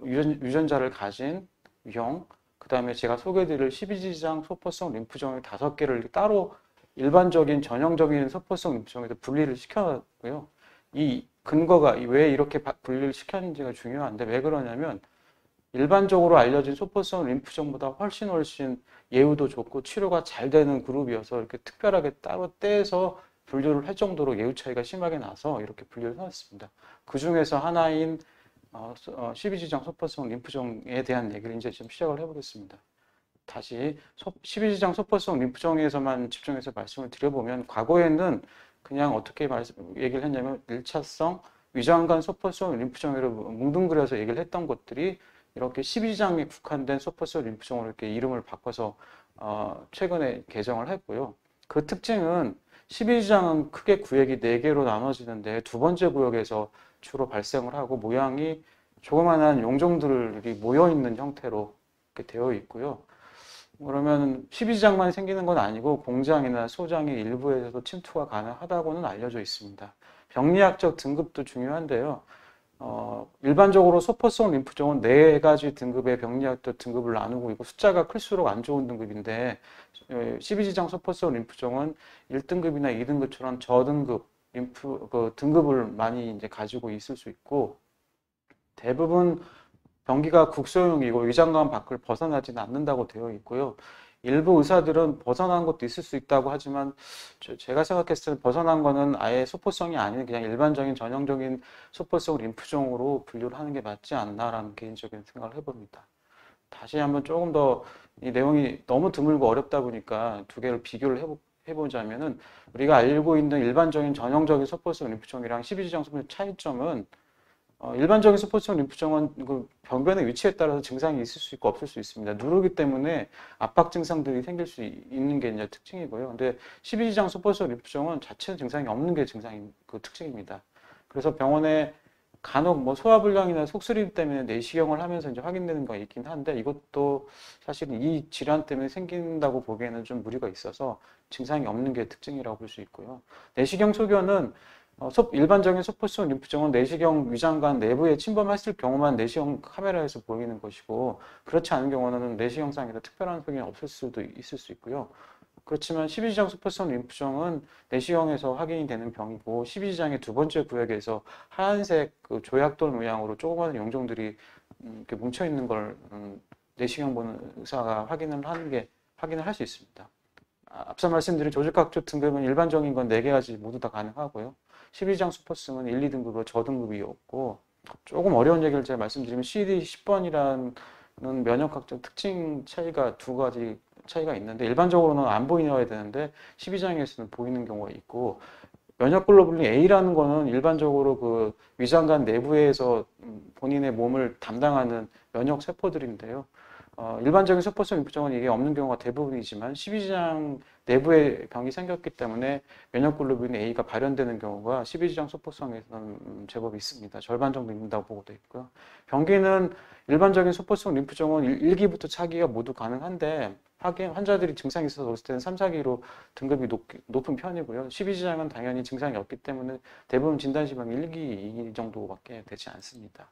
유전자를 가진 형, 그다음에 제가 소개드릴 12지장 소포성 림프종의 5개를 따로 일반적인 전형적인 소포성 림프종에서 분리를 시켰고요. 이 근거가 왜 이렇게 분리를 시켰는지가 중요한데, 왜 그러냐면 일반적으로 알려진 소포성 림프종보다 훨씬 예후도 좋고 치료가 잘 되는 그룹이어서 이렇게 특별하게 따로 떼서 분류를 할 정도로 예후 차이가 심하게 나서 이렇게 분류를 해놨습니다. 그 중에서 하나인 12지장 소포성 림프종에 대한 얘기를 이제 좀 시작을 해보겠습니다. 다시 12지장 소포성 림프종에서만 집중해서 말씀을 드려보면, 과거에는 그냥 어떻게 얘기를 했냐면 1차성 위장관 소포성 림프종으로 뭉뚱그려서 얘기를 했던 것들이 이렇게 12지장에 국한된 소포성 림프종으로 이렇게 이름을 바꿔서 최근에 개정을 했고요. 그 특징은 12지장은 크게 구역이 4개로 나눠지는데, 두 번째 구역에서 주로 발생을 하고, 모양이 조그만한 용종들이 모여있는 형태로 이렇게 되어 있고요. 그러면 12지장만 생기는 건 아니고 공장이나 소장의 일부에서도 침투가 가능하다고는 알려져 있습니다. 병리학적 등급도 중요한데요. 일반적으로 소포성 림프종은 4가지 등급의 병리학적 등급을 나누고 있고, 숫자가 클수록 안 좋은 등급인데, 12지장 소포성 림프종은 1등급이나 2등급처럼 저등급 등급을 많이 이제 가지고 있을 수 있고, 대부분 병기가 국소형이고 위장관 밖을 벗어나지는 않는다고 되어 있고요. 일부 의사들은 벗어난 것도 있을 수 있다고 하지만, 제가 생각했을 때 벗어난 거는 아예 소포성이 아닌 그냥 일반적인 전형적인 소포성 림프종으로 분류를 하는 게 맞지 않나라는 개인적인 생각을 해봅니다. 다시 한번 조금 더 이 내용이 너무 드물고 어렵다 보니까 두 개를 비교를 해보자면은, 우리가 알고 있는 일반적인 전형적인 소포성 림프종이랑 12지장 소포성 차이점은, 일반적인 소포성 림프종은 그 병변의 위치에 따라서 증상이 있을 수 있고 없을 수 있습니다. 누르기 때문에 압박 증상들이 생길 수 있는 게 이제 특징이고요. 근데 12지장 소포성 림프종은 자체 증상이 없는 게 특징입니다. 그래서 병원에 간혹 소화불량이나 속쓰림 때문에 내시경을 하면서 이제 확인되는 거 있긴 한데, 이것도 사실은 이 질환 때문에 생긴다고 보기에는 좀 무리가 있어서 증상이 없는 게 특징이라고 볼 수 있고요. 내시경 소견은 일반적인 소포성 림프종은 내시경 위장관 내부에 침범했을 경우만 내시경 카메라에서 보이는 것이고, 그렇지 않은 경우는 내시경상에서 특별한 소견이 없을 수도 있을 수 있고요. 그렇지만 12지장 소포성 림프종은 내시경에서 확인이 되는 병이고, 12지장의 두 번째 구역에서 하얀색 그 조약돌 모양으로 조그마한 용종들이 이렇게 뭉쳐 있는 걸 내시경 보는 의사가 확인을 할 수 있습니다. 앞서 말씀드린 조직학적 등급은 일반적인 건 4개까지 모두 다 가능하고요. 12장 슈퍼성은 1, 2등급으로 저등급이 없고, 조금 어려운 얘기를 제가 말씀드리면 CD10번이라는 면역학적 특징 차이가 2가지 차이가 있는데, 일반적으로는 안 보이어야 되는데 12장에서는 보이는 경우가 있고, 면역글로불린 A라는 거는 일반적으로 그 위장관 내부에서 본인의 몸을 담당하는 면역 세포들인데요. 일반적인 세포성 림프종은 이게 없는 경우가 대부분이지만 12지장 내부에 병이 생겼기 때문에 면역글로불린 A가 발현되는 경우가 12지장 세포성에서는 제법 있습니다. 절반 정도 있는다고 보고 되어 있고요. 병기는 일반적인 세포성 림프종은 1기부터 차기가 모두 가능한데 하긴 환자들이 증상이 있어서 올 때는 3, 4기로 등급이 높은 편이고요. 12지장은 당연히 증상이 없기 때문에 대부분 진단시험이 1기, 2기 정도밖에 되지 않습니다.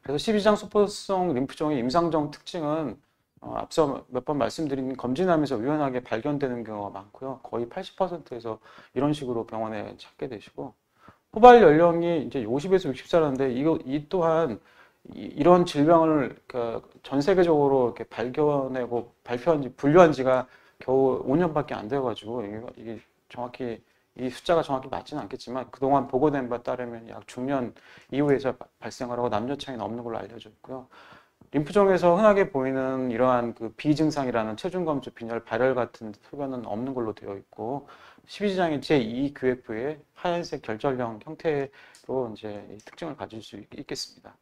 그래서 12장 세포성 림프종의 임상적 특징은 앞서 몇 번 말씀드린 검진하면서 우연하게 발견되는 경우가 많고요. 거의 80%에서 이런 식으로 병원에 찾게 되시고, 후발 연령이 이제 50에서 60살인데 이 또한 이런 질병을 전 세계적으로 이렇게 발견하고 분류한 지가 겨우 5년밖에 안 돼가지고 이게 정확히 이 숫자가 정확히 맞지는 않겠지만 그동안 보고된 바 따르면 약 중년 이후에서 발생을 하고 남녀 차이는 없는 걸로 알려져 있고요. 림프종에서 흔하게 보이는 이러한 그 비증상이라는 체중검수, 빈혈, 발열 같은 소견은 없는 걸로 되어 있고, 12지장의 제2QF의 하얀색 결절형 형태로 이제 이 특징을 가질 수 있겠습니다.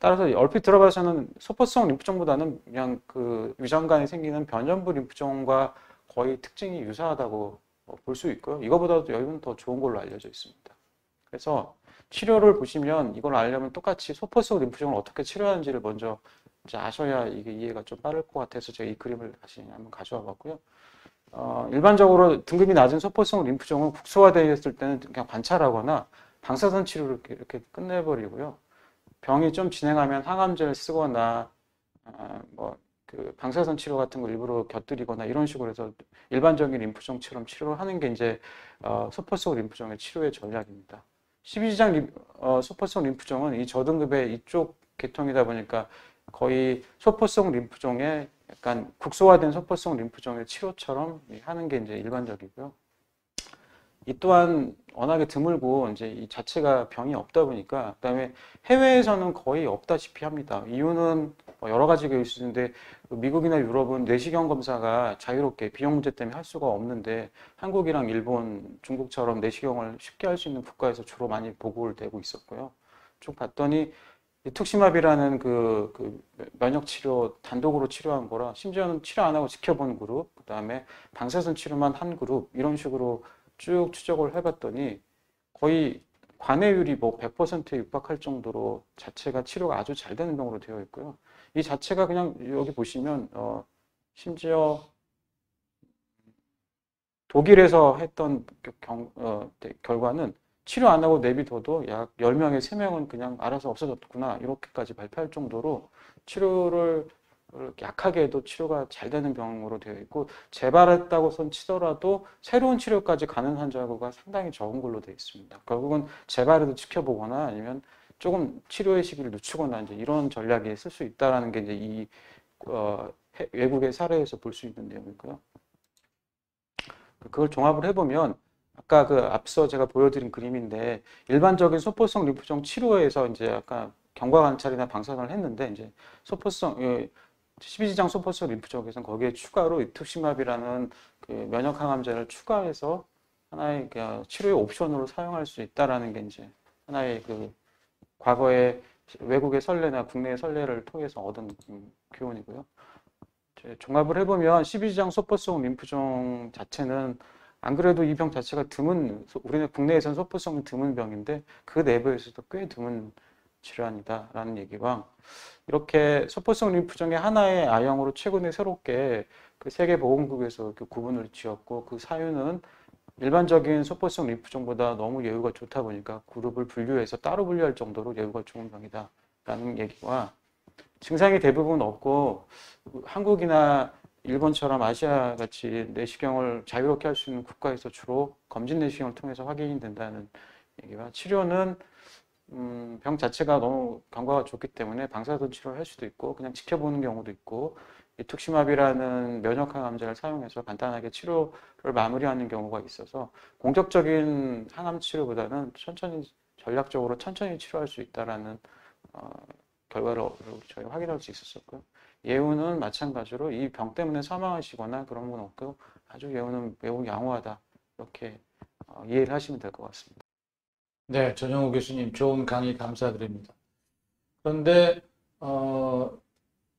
따라서 얼핏 들어봐서는 소포성 림프종보다는 그냥 그 위장관에 생기는 변연부 림프종과 거의 특징이 유사하다고 볼 수 있고요. 이거보다도 여기는 더 좋은 걸로 알려져 있습니다. 그래서 치료를 보시면 이걸 알려면 똑같이 소포성 림프종을 어떻게 치료하는지를 먼저 이제 아셔야 이게 이해가 좀 빠를 것 같아서 제가 이 그림을 다시 한번 가져와 봤고요. 일반적으로 등급이 낮은 소포성 림프종은 국소화되었을 때는 그냥 관찰하거나 방사선 치료를 이렇게 끝내버리고요. 병이 좀 진행하면 항암제를 쓰거나 그 방사선 치료 같은 걸 일부러 곁들이거나 이런 식으로 해서 일반적인 림프종처럼 치료를 하는 게 이제 소포성 림프종의 치료의 전략입니다. 12지장 소포성 림프종은 이 저등급의 이쪽 계통이다 보니까 거의 소포성 림프종의 약간 국소화된 소포성 림프종의 치료처럼 하는 게 이제 일반적이고요. 이 또한 워낙에 드물고 이제 이 자체가 병이 없다 보니까, 그다음에 해외에서는 거의 없다시피 합니다. 이유는 여러 가지가 있을 수 있는데 미국이나 유럽은 내시경 검사가 자유롭게 비용 문제 때문에 할 수가 없는데 한국이랑 일본, 중국처럼 내시경을 쉽게 할 수 있는 국가에서 주로 많이 보고를 되고 있었고요. 쭉 봤더니 툭시마비라는 그 면역 치료 단독으로 치료한 거라, 심지어는 치료 안 하고 지켜본 그룹, 그다음에 방사선 치료만 한 그룹, 이런 식으로 쭉 추적을 해봤더니 거의 관해율이 뭐 100%에 육박할 정도로 자체가 치료가 아주 잘 되는 병으로 되어 있고요. 이 자체가 그냥 여기 보시면 심지어 독일에서 했던 결과는 치료 안 하고 내비둬도 약 10명에 3명은 그냥 알아서 없어졌구나, 이렇게까지 발표할 정도로 치료를 약하게 해도 치료가 잘 되는 병으로 되어 있고, 재발했다고 손 치더라도 새로운 치료까지 가는 환자가 상당히 적은 걸로 되어 있습니다. 결국은 재발에도 지켜보거나 아니면 조금 치료의 시기를 늦추거나 이제 이런 전략이 쓸 수 있다는 게 이제 이 외국의 사례에서 볼 수 있는 내용이고요. 그걸 종합을 해보면 아까 그 앞서 제가 보여드린 그림인데, 일반적인 소포성 림프종 치료에서 이제 아까 경과 관찰이나 방사선을 했는데, 이제 소포성 12지장 소포성 림프종에서는 거기에 추가로 이투시맙이라는 그 면역 항암제를 추가해서 하나의 치료의 옵션으로 사용할 수 있다라는 게 이제 하나의 그 과거의 외국의 선례나 국내의 선례를 통해서 얻은 교훈이고요. 종합을 해보면 12지장 소포성 림프종 자체는 안 그래도 이 병 자체가 드문, 우리는 국내에서는 소포성이 드문 병인데 그 내부에서도 꽤 드문 질환이다라는 얘기와, 이렇게 소포성 림프종의 하나의 A형으로 최근에 새롭게 그 세계보건국에서 그 구분을 지었고, 그 사유는 일반적인 소포성 림프종보다 너무 예후가 좋다 보니까 그룹을 분류해서 따로 분류할 정도로 예후가 좋은 병이다라는 얘기와, 증상이 대부분 없고 한국이나 일본처럼 아시아 같이 내시경을 자유롭게 할 수 있는 국가에서 주로 검진 내시경을 통해서 확인이 된다는 얘기와, 치료는 병 자체가 너무 경과가 좋기 때문에 방사선 치료를 할 수도 있고 그냥 지켜보는 경우도 있고, 이 툭시마비라는 면역항암제를 사용해서 간단하게 치료를 마무리하는 경우가 있어서 공격적인 항암 치료보다는 전략적으로 천천히 치료할 수 있다라는 결과를 저희 확인할 수 있었었고요. 예후는 마찬가지로 이 병 때문에 사망하시거나 그런 건 없고 아주 예후는 매우 양호하다 이렇게 이해를 하시면 될 것 같습니다. 네, 전영우 교수님 좋은 강의 감사드립니다. 그런데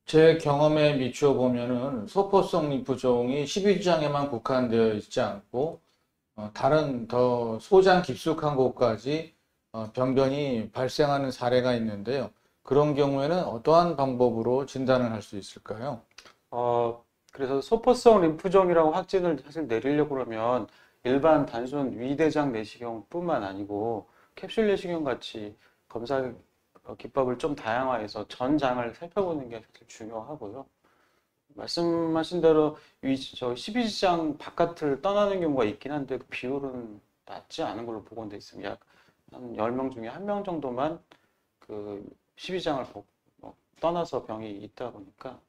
제 경험에 미추어 보면은 소포성 림프종이 12지장에만 국한되어 있지 않고 다른 더 소장 깊숙한 곳까지 병변이 발생하는 사례가 있는데요. 그런 경우에는 어떠한 방법으로 진단을 할 수 있을까요? 그래서 소포성 림프종이라고 확진을 사실 내리려고 그러면 일반 단순 위대장 내시경뿐만 아니고 캡슐 내시경 같이 검사 기법을 좀 다양화해서 전 장을 살펴보는 게 사실 중요하고요. 말씀하신 대로 저 12지장 바깥을 떠나는 경우가 있긴 한데 그 비율은 낮지 않은 걸로 보고돼 있습니다. 약 한 10명 중에 1명 정도만 그 12지장을 떠나서 병이 있다 보니까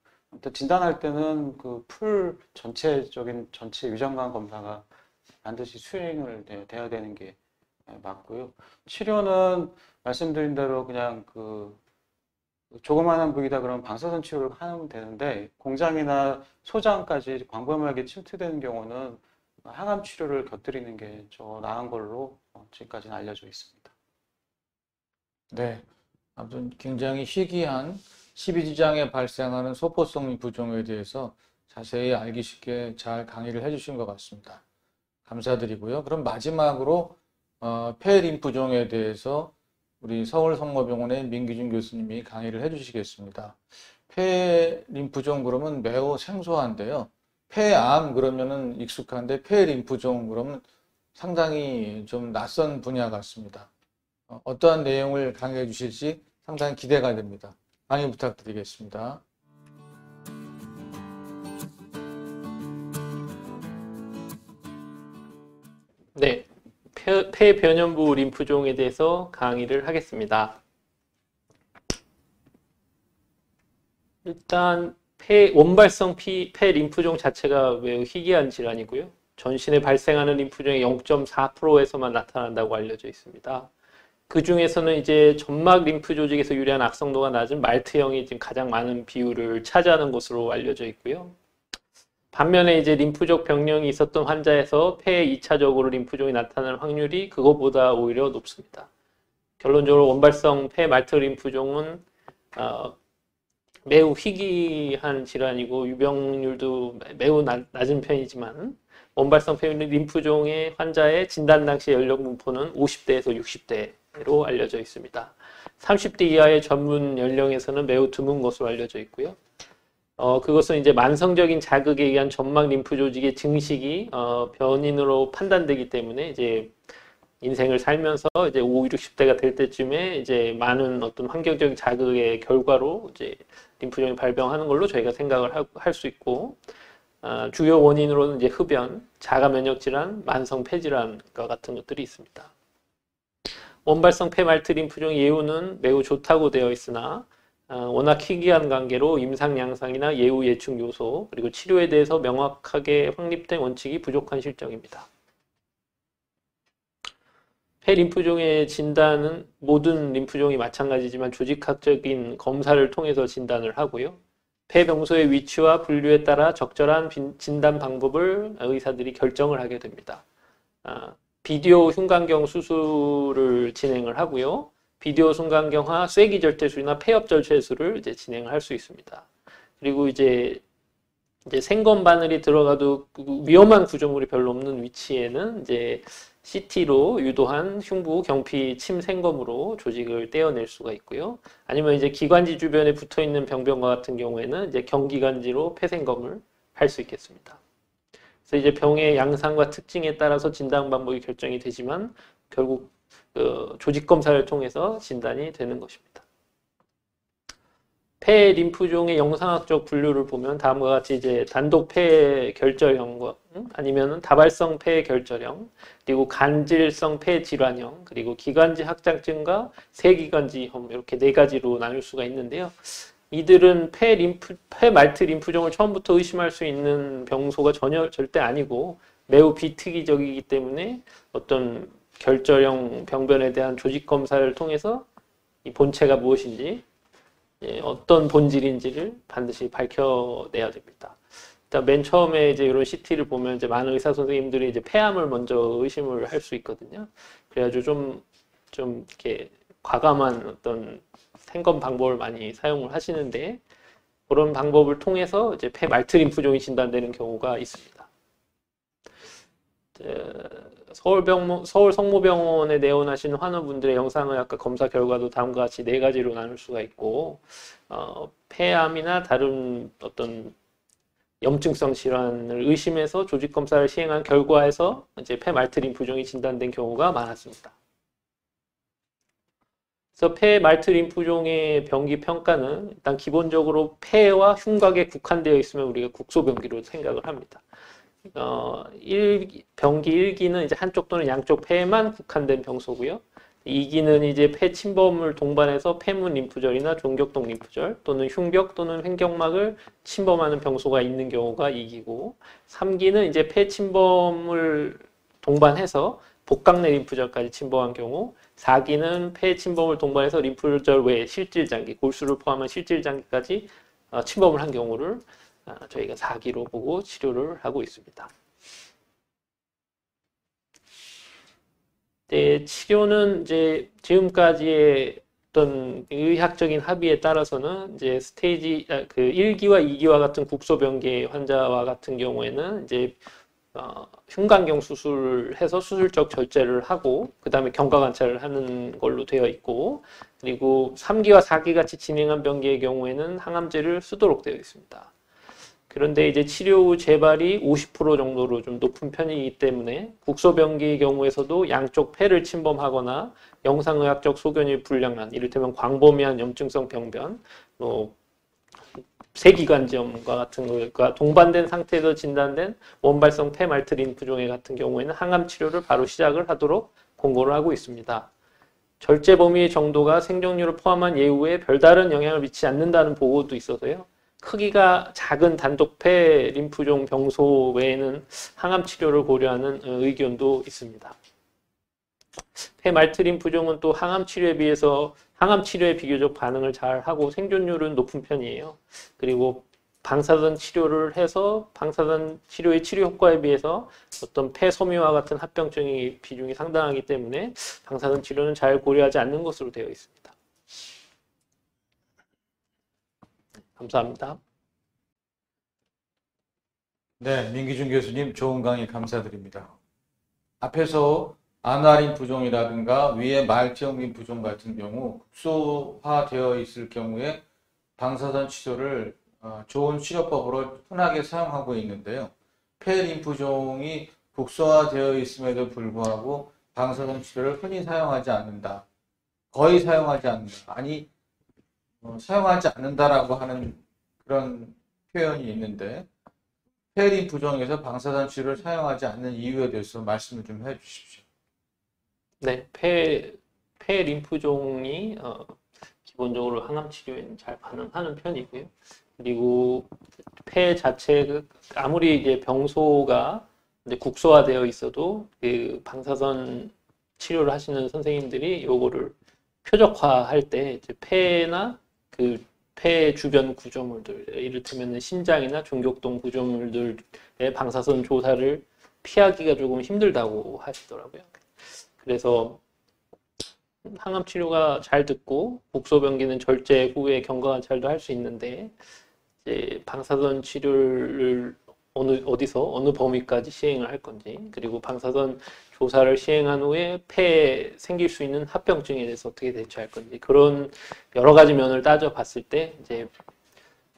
진단할 때는 그 풀 전체적인 전체 위장관 검사가 반드시 수행을 돼야 되는 게 맞고요. 치료는 말씀드린 대로 그냥 그 조그마한 부위다 그러면 방사선 치료를 하면 되는데 공장이나 소장까지 광범위하게 침투되는 경우는 항암 치료를 곁들이는 게 나은 걸로 지금까지는 알려져 있습니다. 네, 아무튼 굉장히 희귀한 12지장에 발생하는 소포성 림프종에 대해서 자세히 알기 쉽게 잘 강의를 해주신 것 같습니다. 감사드리고요. 그럼 마지막으로 폐 림프종에 대해서 우리 서울성모병원의 민기준 교수님이 강의를 해주시겠습니다. 폐 림프종 그러면 매우 생소한데요. 폐암 그러면은 익숙한데 폐 림프종 그러면 상당히 좀 낯선 분야 같습니다. 어떠한 내용을 강의해 주실지 상당히 기대가 됩니다. 강의 부탁드리겠습니다. 네, 폐변연부 림프종에 대해서 강의를 하겠습니다. 일단 원발성 폐 림프종 자체가 매우 희귀한 질환이고요. 전신에 발생하는 림프종의 0.4%에서만 나타난다고 알려져 있습니다. 그 중에서는 이제 점막 림프 조직에서 유래한 악성도가 낮은 말트형이 지금 가장 많은 비율을 차지하는 것으로 알려져 있고요. 반면에 이제 림프적 병령이 있었던 환자에서 폐에 2차적으로 림프종이 나타나는 확률이 그것보다 오히려 높습니다. 결론적으로 원발성 폐 말트 림프종은 매우 희귀한 질환이고 유병률도 매우 낮은 편이지만 원발성 폐 림프종의 환자의 진단 당시 연령 분포는 50대에서 60대로 알려져 있습니다. 30대 이하의 전문 연령에서는 매우 드문 것으로 알려져 있고요. 그것은 이제 만성적인 자극에 의한 점막 림프 조직의 증식이 변인으로 판단되기 때문에 이제 인생을 살면서 이제 50, 60대가 될 때쯤에 이제 많은 어떤 환경적인 자극의 결과로 이제 림프종이 발병하는 걸로 저희가 생각을 할 수 있고, 주요 원인으로는 이제 흡연, 자가 면역 질환, 만성 폐질환과 같은 것들이 있습니다. 원발성 폐말트 림프종 예후는 매우 좋다고 되어 있으나 워낙 희귀한 관계로 임상 양상이나 예후 예측 요소 그리고 치료에 대해서 명확하게 확립된 원칙이 부족한 실정입니다. 폐 림프종의 진단은 모든 림프종이 마찬가지지만 조직학적인 검사를 통해서 진단을 하고요. 폐 병소의 위치와 분류에 따라 적절한 진단 방법을 의사들이 결정을 하게 됩니다. 비디오 흉곽경 수술을 진행을 하고요. 비디오 흉곽경화 쇠기절제술이나 폐엽절제술을 이제 진행을 할 수 있습니다. 그리고 이제 생검 바늘이 들어가도 위험한 구조물이 별로 없는 위치에는 이제 CT로 유도한 흉부 경피 침 생검으로 조직을 떼어낼 수가 있고요. 아니면 이제 기관지 주변에 붙어 있는 병변과 같은 경우에는 이제 경기관지로 폐생검을 할 수 있겠습니다. 그래서 이제 병의 양상과 특징에 따라서 진단 방법이 결정이 되지만 결국 조직 검사를 통해서 진단이 되는 것입니다. 폐 림프종의 영상학적 분류를 보면 다음과 같이 이제 단독 폐 결절형과 아니면 다발성 폐 결절형, 그리고 간질성 폐 질환형, 그리고 기관지 확장증과 세기관지염 이렇게 네 가지로 나눌 수가 있는데요. 이들은 폐 말트 림프종을 처음부터 의심할 수 있는 병소가 절대 아니고 매우 비특이적이기 때문에 어떤 결절형 병변에 대한 조직 검사를 통해서 이 본체가 무엇인지, 어떤 본질인지를 반드시 밝혀내야 됩니다. 일단 맨 처음에 이제 이런 CT를 보면 이제 많은 의사 선생님들이 이제 폐암을 먼저 의심을 할 수 있거든요. 그래가지고 좀 이렇게 과감한 어떤 생검 방법을 많이 사용을 하시는데, 그런 방법을 통해서 이제 폐 말트 림프종이 진단되는 경우가 있습니다. 서울 성모병원에 내원하신 환우분들의 영상의학과 검사 결과도 다음과 같이 4가지로 나눌 수가 있고, 폐암이나 다른 어떤 염증성 질환을 의심해서 조직 검사를 시행한 결과에서 이제 폐 말트 림프종이 진단된 경우가 많았습니다. 그래서 폐 말트 림프종의 병기 평가는 일단 기본적으로 폐와 흉곽에 국한되어 있으면 우리가 국소병기로 생각을 합니다. 병기 1기는 이제 한쪽 또는 양쪽 폐에만 국한된 병소고요. 2기는 이제 폐 침범을 동반해서 폐문 림프절이나 종격동 림프절 또는 흉벽 또는 횡격막을 침범하는 병소가 있는 경우가 2기고, 3기는 이제 폐 침범을 동반해서 복강내 림프절까지 침범한 경우, 4기는 폐 침범을 동반해서 림프절 외에 실질장기, 골수를 포함한 실질장기까지 침범을 한 경우를 저희가 4기로 보고 치료를 하고 있습니다. 네, 치료는 이제 지금까지의 어떤 의학적인 합의에 따라서는 이제 그 1기와 2기와 같은 국소변기 환자와 같은 경우에는 이제 흉곽경 수술을 해서 수술적 절제를 하고 그 다음에 경과관찰을 하는 걸로 되어 있고, 그리고 3기와 4기 같이 진행한 병기의 경우에는 항암제를 쓰도록 되어 있습니다. 그런데 이제 치료 후 재발이 50% 정도로 좀 높은 편이기 때문에 국소병기의 경우에서도 양쪽 폐를 침범하거나 영상의학적 소견이 불량한, 이를테면 광범위한 염증성 병변, 세기관지염과 같은 것과 동반된 상태에서 진단된 원발성 폐 말트 림프종의 같은 경우에는 항암 치료를 바로 시작을 하도록 권고를 하고 있습니다. 절제 범위의 정도가 생존율을 포함한 예후에 별다른 영향을 미치지 않는다는 보고도 있어서요. 크기가 작은 단독 폐 림프종 병소 외에는 항암 치료를 고려하는 의견도 있습니다. 폐 말트 림프종은 또 항암 치료에 비교적 반응을 잘 하고 생존율은 높은 편이에요. 그리고 방사선 치료를 해서 방사선 치료의 치료 효과에 비해서 어떤 폐 섬유와 같은 합병증의 비중이 상당하기 때문에 방사선 치료는 잘 고려하지 않는 것으로 되어 있습니다. 감사합니다. 네, 민기준 교수님 좋은 강의 감사드립니다. 앞에서 아나림프종이라든가 위에 말티형 림프종 같은 경우 국소화되어 있을 경우에 방사선 치료를 좋은 치료법으로 흔하게 사용하고 있는데요. 폐 림프종이 국소화되어 있음에도 불구하고 방사선 치료를 흔히 사용하지 않는다. 거의 사용하지 않는다. 아니, 사용하지 않는다라고 하는 그런 표현이 있는데, 폐 림프종에서 방사선 치료를 사용하지 않는 이유에 대해서 말씀을 좀 해주십시오. 네, 폐 림프종이 기본적으로 항암 치료에는 잘 반응하는 편이고요. 그리고 폐 자체 아무리 이제 병소가 이제 국소화되어 있어도 그 방사선 치료를 하시는 선생님들이 요거를 표적화할 때 이제 폐나 그 폐 주변 구조물들, 이를테면 심장이나 종격동 구조물들의 방사선 조사를 피하기가 조금 힘들다고 하시더라고요. 그래서 항암 치료가 잘 듣고 국소병기는 절제 후에 경과관찰도 할 수 있는데, 이제 방사선 치료를 어느 범위까지 시행을 할 건지, 그리고 방사선 조사를 시행한 후에 폐에 생길 수 있는 합병증에 대해서 어떻게 대처할 건지, 그런 여러 가지 면을 따져봤을 때 이제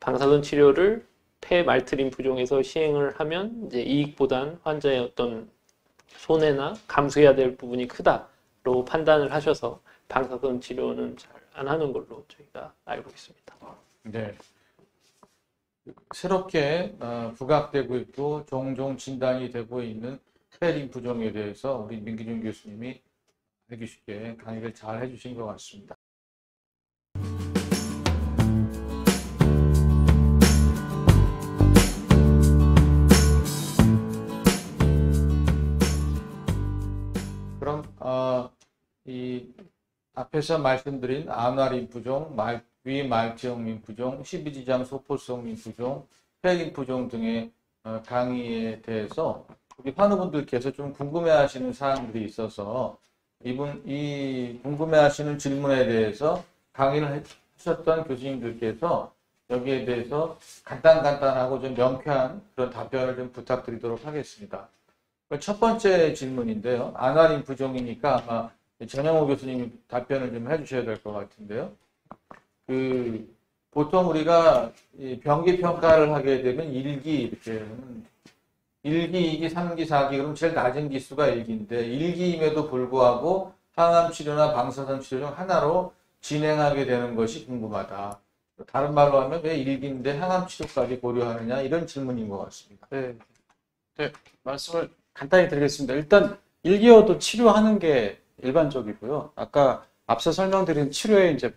방사선 치료를 폐 말트 림프종에서 시행을 하면 이제 이익보단 환자의 어떤 손해나 감수해야 될 부분이 크다로 판단을 하셔서 방사선 치료는 잘 안 하는 걸로 저희가 알고 있습니다. 네. 새롭게 부각되고 있고 종종 진단이 되고 있는 폐 림프종에 대해서 우리 민기준 교수님이 알기 쉽게 강의를 잘 해주신 것 같습니다. 앞에서 말씀드린 안화 림프종, 위 말티형 림프종, 12지장 소포성 림프종, 폐림프종 등의 강의에 대해서 우리 환우분들께서 좀 궁금해하시는 사항들이 있어서 이 궁금해하시는 질문에 대해서 강의를 하셨던 교수님들께서 여기에 대해서 간단하고 좀 명쾌한 그런 답변을 좀 부탁드리도록 하겠습니다. 첫 번째 질문인데요. 안화 림프종이니까 아마 전영호 교수님이 답변을 좀 해주셔야 될 것 같은데요. 보통 우리가 이 병기 평가를 하게 되면 1기 이렇게 1기, 2기, 3기, 4기 그럼 제일 낮은 기수가 1기인데 1기임에도 불구하고 항암 치료나 방사선 치료 중 하나로 진행하게 되는 것이 궁금하다. 다른 말로 하면 왜 1기인데 항암 치료까지 고려하느냐 이런 질문인 것 같습니다. 네, 말씀을 간단히 드리겠습니다. 일단 1기여도 치료하는 게 일반적이고요. 아까 앞서 설명드린 치료의 이제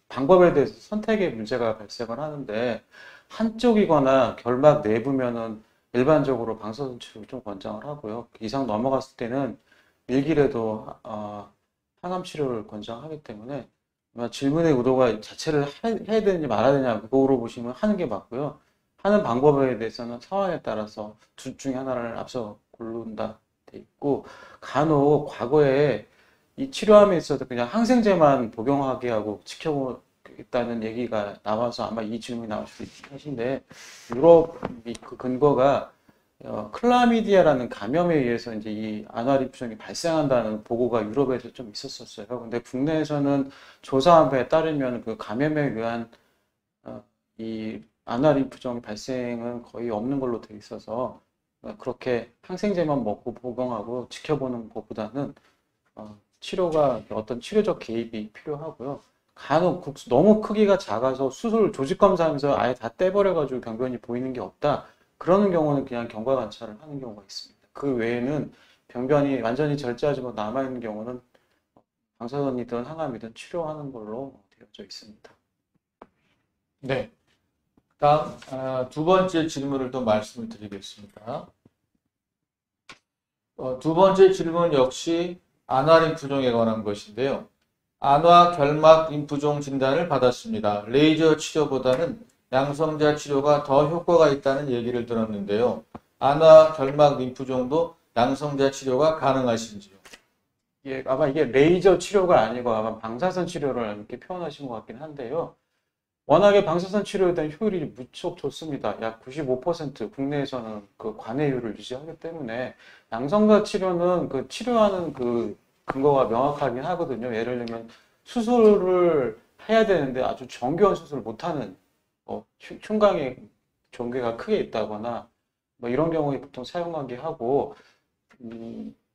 방법에 대해서 선택의 문제가 발생을 하는데 한쪽이거나 결막 내부면은 일반적으로 방사선 치료를 좀 권장을 하고요. 그 이상 넘어갔을 때는 1기라도 항암 치료를 권장하기 때문에 질문의 의도가 자체를 해야 되는지 말아야 되냐 그거로 보시면 하는 게 맞고요. 하는 방법에 대해서는 상황에 따라서 둘 중에 하나를 앞서 고른다 돼 있고 간혹 과거에 이 치료함에 있어서 그냥 항생제만 복용하게 하고 지켜보겠다는 얘기가 나와서 아마 이 질문이 나올 수도 있긴 하신데 유럽이 그 근거가 클라미디아라는 감염에 의해서 이제 이 안화 림프종이 발생한다는 보고가 유럽에서 좀 있었었어요. 근데 국내에서는 조사한 바에 따르면 그 감염에 의한 이 안화 림프종 발생은 거의 없는 걸로 되어 있어서 그렇게 항생제만 먹고 복용하고 지켜보는 것보다는 치료가 어떤 치료적 개입이 필요하고요. 간혹 너무 크기가 작아서 수술 조직 검사하면서 아예 다 떼버려가지고 병변이 보이는 게 없다. 그러는 경우는 그냥 경과 관찰을 하는 경우가 있습니다. 그 외에는 병변이 완전히 절제하지 못해 남아있는 경우는 방사선이든 항암이든 치료하는 걸로 되어져 있습니다. 네. 다음 두 번째 질문을 또 말씀을 드리겠습니다. 두 번째 질문 역시 안화 림프종에 관한 것인데요. 안화 결막 림프종 진단을 받았습니다. 레이저 치료보다는 양성자 치료가 더 효과가 있다는 얘기를 들었는데요. 안화 결막 림프종도 양성자 치료가 가능하신지요? 예, 아마 이게 레이저 치료가 아니고 아마 방사선 치료를 이렇게 표현하신 것 같긴 한데요. 워낙에 방사선 치료에 대한 효율이 무척 좋습니다. 약 95% 국내에서는 그 관해율을 유지하기 때문에 양성자 치료는 그 치료하는 그 근거가 명확하긴 하거든요. 예를 들면 수술을 해야 되는데 아주 정교한 수술을 못하는 흉곽에 종괴가 크게 있다거나 이런 경우에 보통 사용하게 하고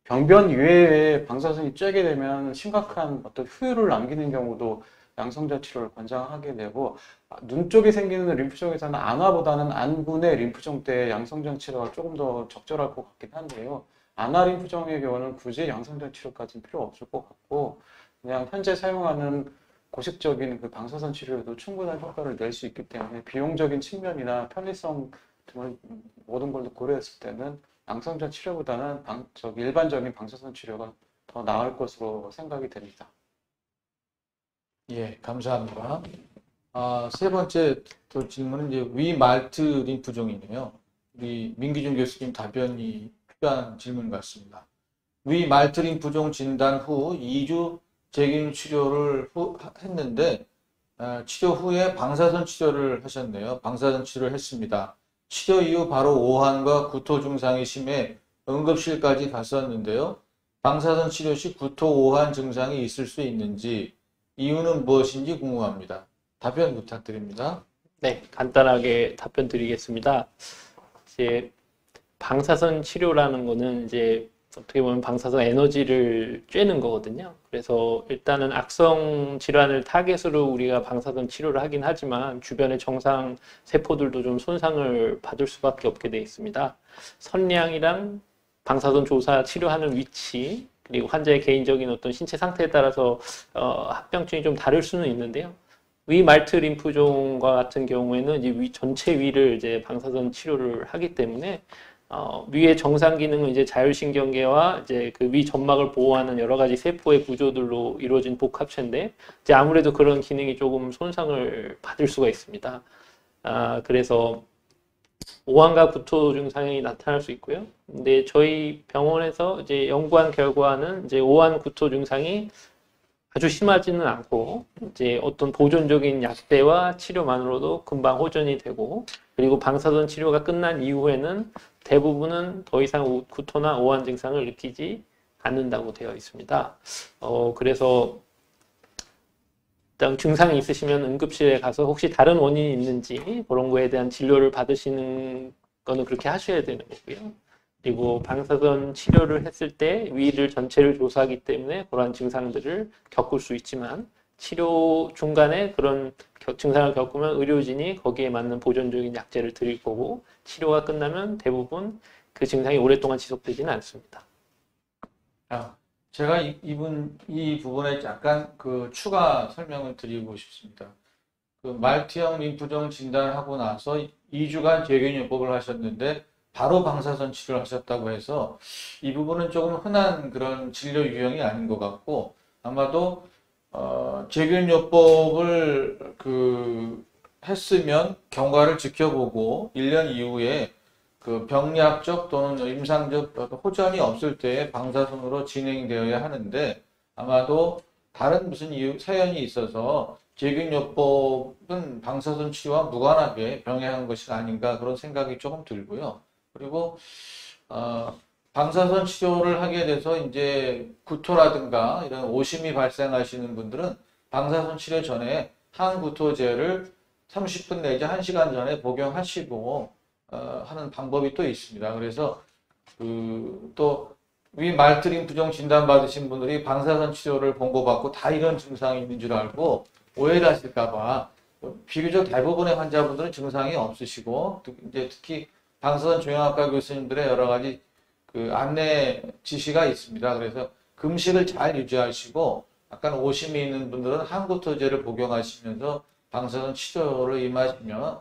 병변 이외에 방사선이 쬐게 되면 심각한 어떤 후유를 남기는 경우도 양성자 치료를 권장하게 되고 눈 쪽에 생기는 림프종에서는 안화보다는 안군의 림프종 때 양성자 치료가 조금 더 적절할 것 같긴 한데요. 안화 림프종의 경우는 굳이 양성자 치료까지는 필요 없을 것 같고 그냥 현재 사용하는 고식적인 그 방사선 치료에도 충분한 효과를 낼 수 있기 때문에 비용적인 측면이나 편리성 등을 모든 걸 고려했을 때는 양성자 치료보다는 일반적인 방사선 치료가 더 나을 것으로 생각이 됩니다. 예, 감사합니다. 세 번째 또 질문은 이제 위말트 림프종이네요. 우리 민기준 교수님 답변이 필요한 질문 같습니다. 위말트 림프종 진단 후 2주 재균 치료를 했는데 치료 후에 방사선 치료를 하셨네요. 방사선 치료를 했습니다. 치료 이후 바로 오한과 구토 증상이 심해 응급실까지 갔었는데요. 방사선 치료 시 구토, 오한 증상이 있을 수 있는지 이유는 무엇인지 궁금합니다. 답변 부탁드립니다. 네, 간단하게 답변 드리겠습니다. 이제 방사선 치료라는 거는 이제 어떻게 보면 방사선 에너지를 쬐는 거거든요. 그래서 일단은 악성 질환을 타겟으로 우리가 방사선 치료를 하긴 하지만 주변의 정상 세포들도 좀 손상을 받을 수밖에 없게 되어 있습니다. 선량이랑 방사선 조사 치료하는 위치 그리고 환자의 개인적인 어떤 신체 상태에 따라서 합병증이 좀 다를 수는 있는데요. 위말트 림프종과 같은 경우에는 이제 전체 위를 이제 방사선 치료를 하기 때문에 위의 정상 기능은 이제 자율신경계와 이제 그 위 점막을 보호하는 여러 가지 세포의 구조들로 이루어진 복합체인데, 이제 아무래도 그런 기능이 조금 손상을 받을 수가 있습니다. 그래서 오한과 구토 증상이 나타날 수 있고요. 근데 저희 병원에서 이제 연구한 결과는 이제 오한 구토 증상이 아주 심하지는 않고, 이제 어떤 보존적인 약대와 치료만으로도 금방 호전이 되고, 그리고 방사선 치료가 끝난 이후에는 대부분은 더 이상 구토나 오한 증상을 느끼지 않는다고 되어 있습니다. 그래서 일단 증상이 있으시면 응급실에 가서 혹시 다른 원인이 있는지 그런 거에 대한 진료를 받으시는 거는 그렇게 하셔야 되는 거고요. 그리고 방사선 치료를 했을 때 위를 전체를 조사하기 때문에 그러한 증상들을 겪을 수 있지만, 치료 중간에 그런 증상을 겪으면 의료진이 거기에 맞는 보존적인 약제를 드릴 거고, 치료가 끝나면 대부분 그 증상이 오랫동안 지속되지는 않습니다. 제가 이 부분에 약간 그 추가 설명을 드리고 싶습니다. 그 말티형 림프종 진단하고 나서 2주간 재균요법을 하셨는데 바로 방사선 치료를 하셨다고 해서 이 부분은 조금 흔한 그런 진료 유형이 아닌 것 같고, 아마도 재균요법을 했으면 경과를 지켜보고 1년 이후에 그 병리학적 또는 임상적 호전이 없을 때 방사선으로 진행되어야 하는데, 아마도 다른 무슨 사연이 있어서 재균요법은 방사선 치료와 무관하게 병행한 것이 아닌가, 그런 생각이 조금 들고요. 그리고 방사선 치료를 하게 돼서 이제 구토라든가 이런 오심이 발생하시는 분들은 방사선 치료 전에 항구토제를 30분 내지 1시간 전에 복용하시고 하는 방법이 또 있습니다. 그래서 또 위 말트림프종 진단 받으신 분들이 방사선 치료를 권고받고 다 이런 증상이 있는 줄 알고 오해를 하실까봐, 비교적 대부분의 환자분들은 증상이 없으시고, 이제 특히 방사선 종양학과 교수님들의 여러 가지 그 안내 지시가 있습니다. 그래서 금식을 잘 유지하시고, 약간 오심이 있는 분들은 항구토제를 복용하시면서 방사선 치료를 임하시면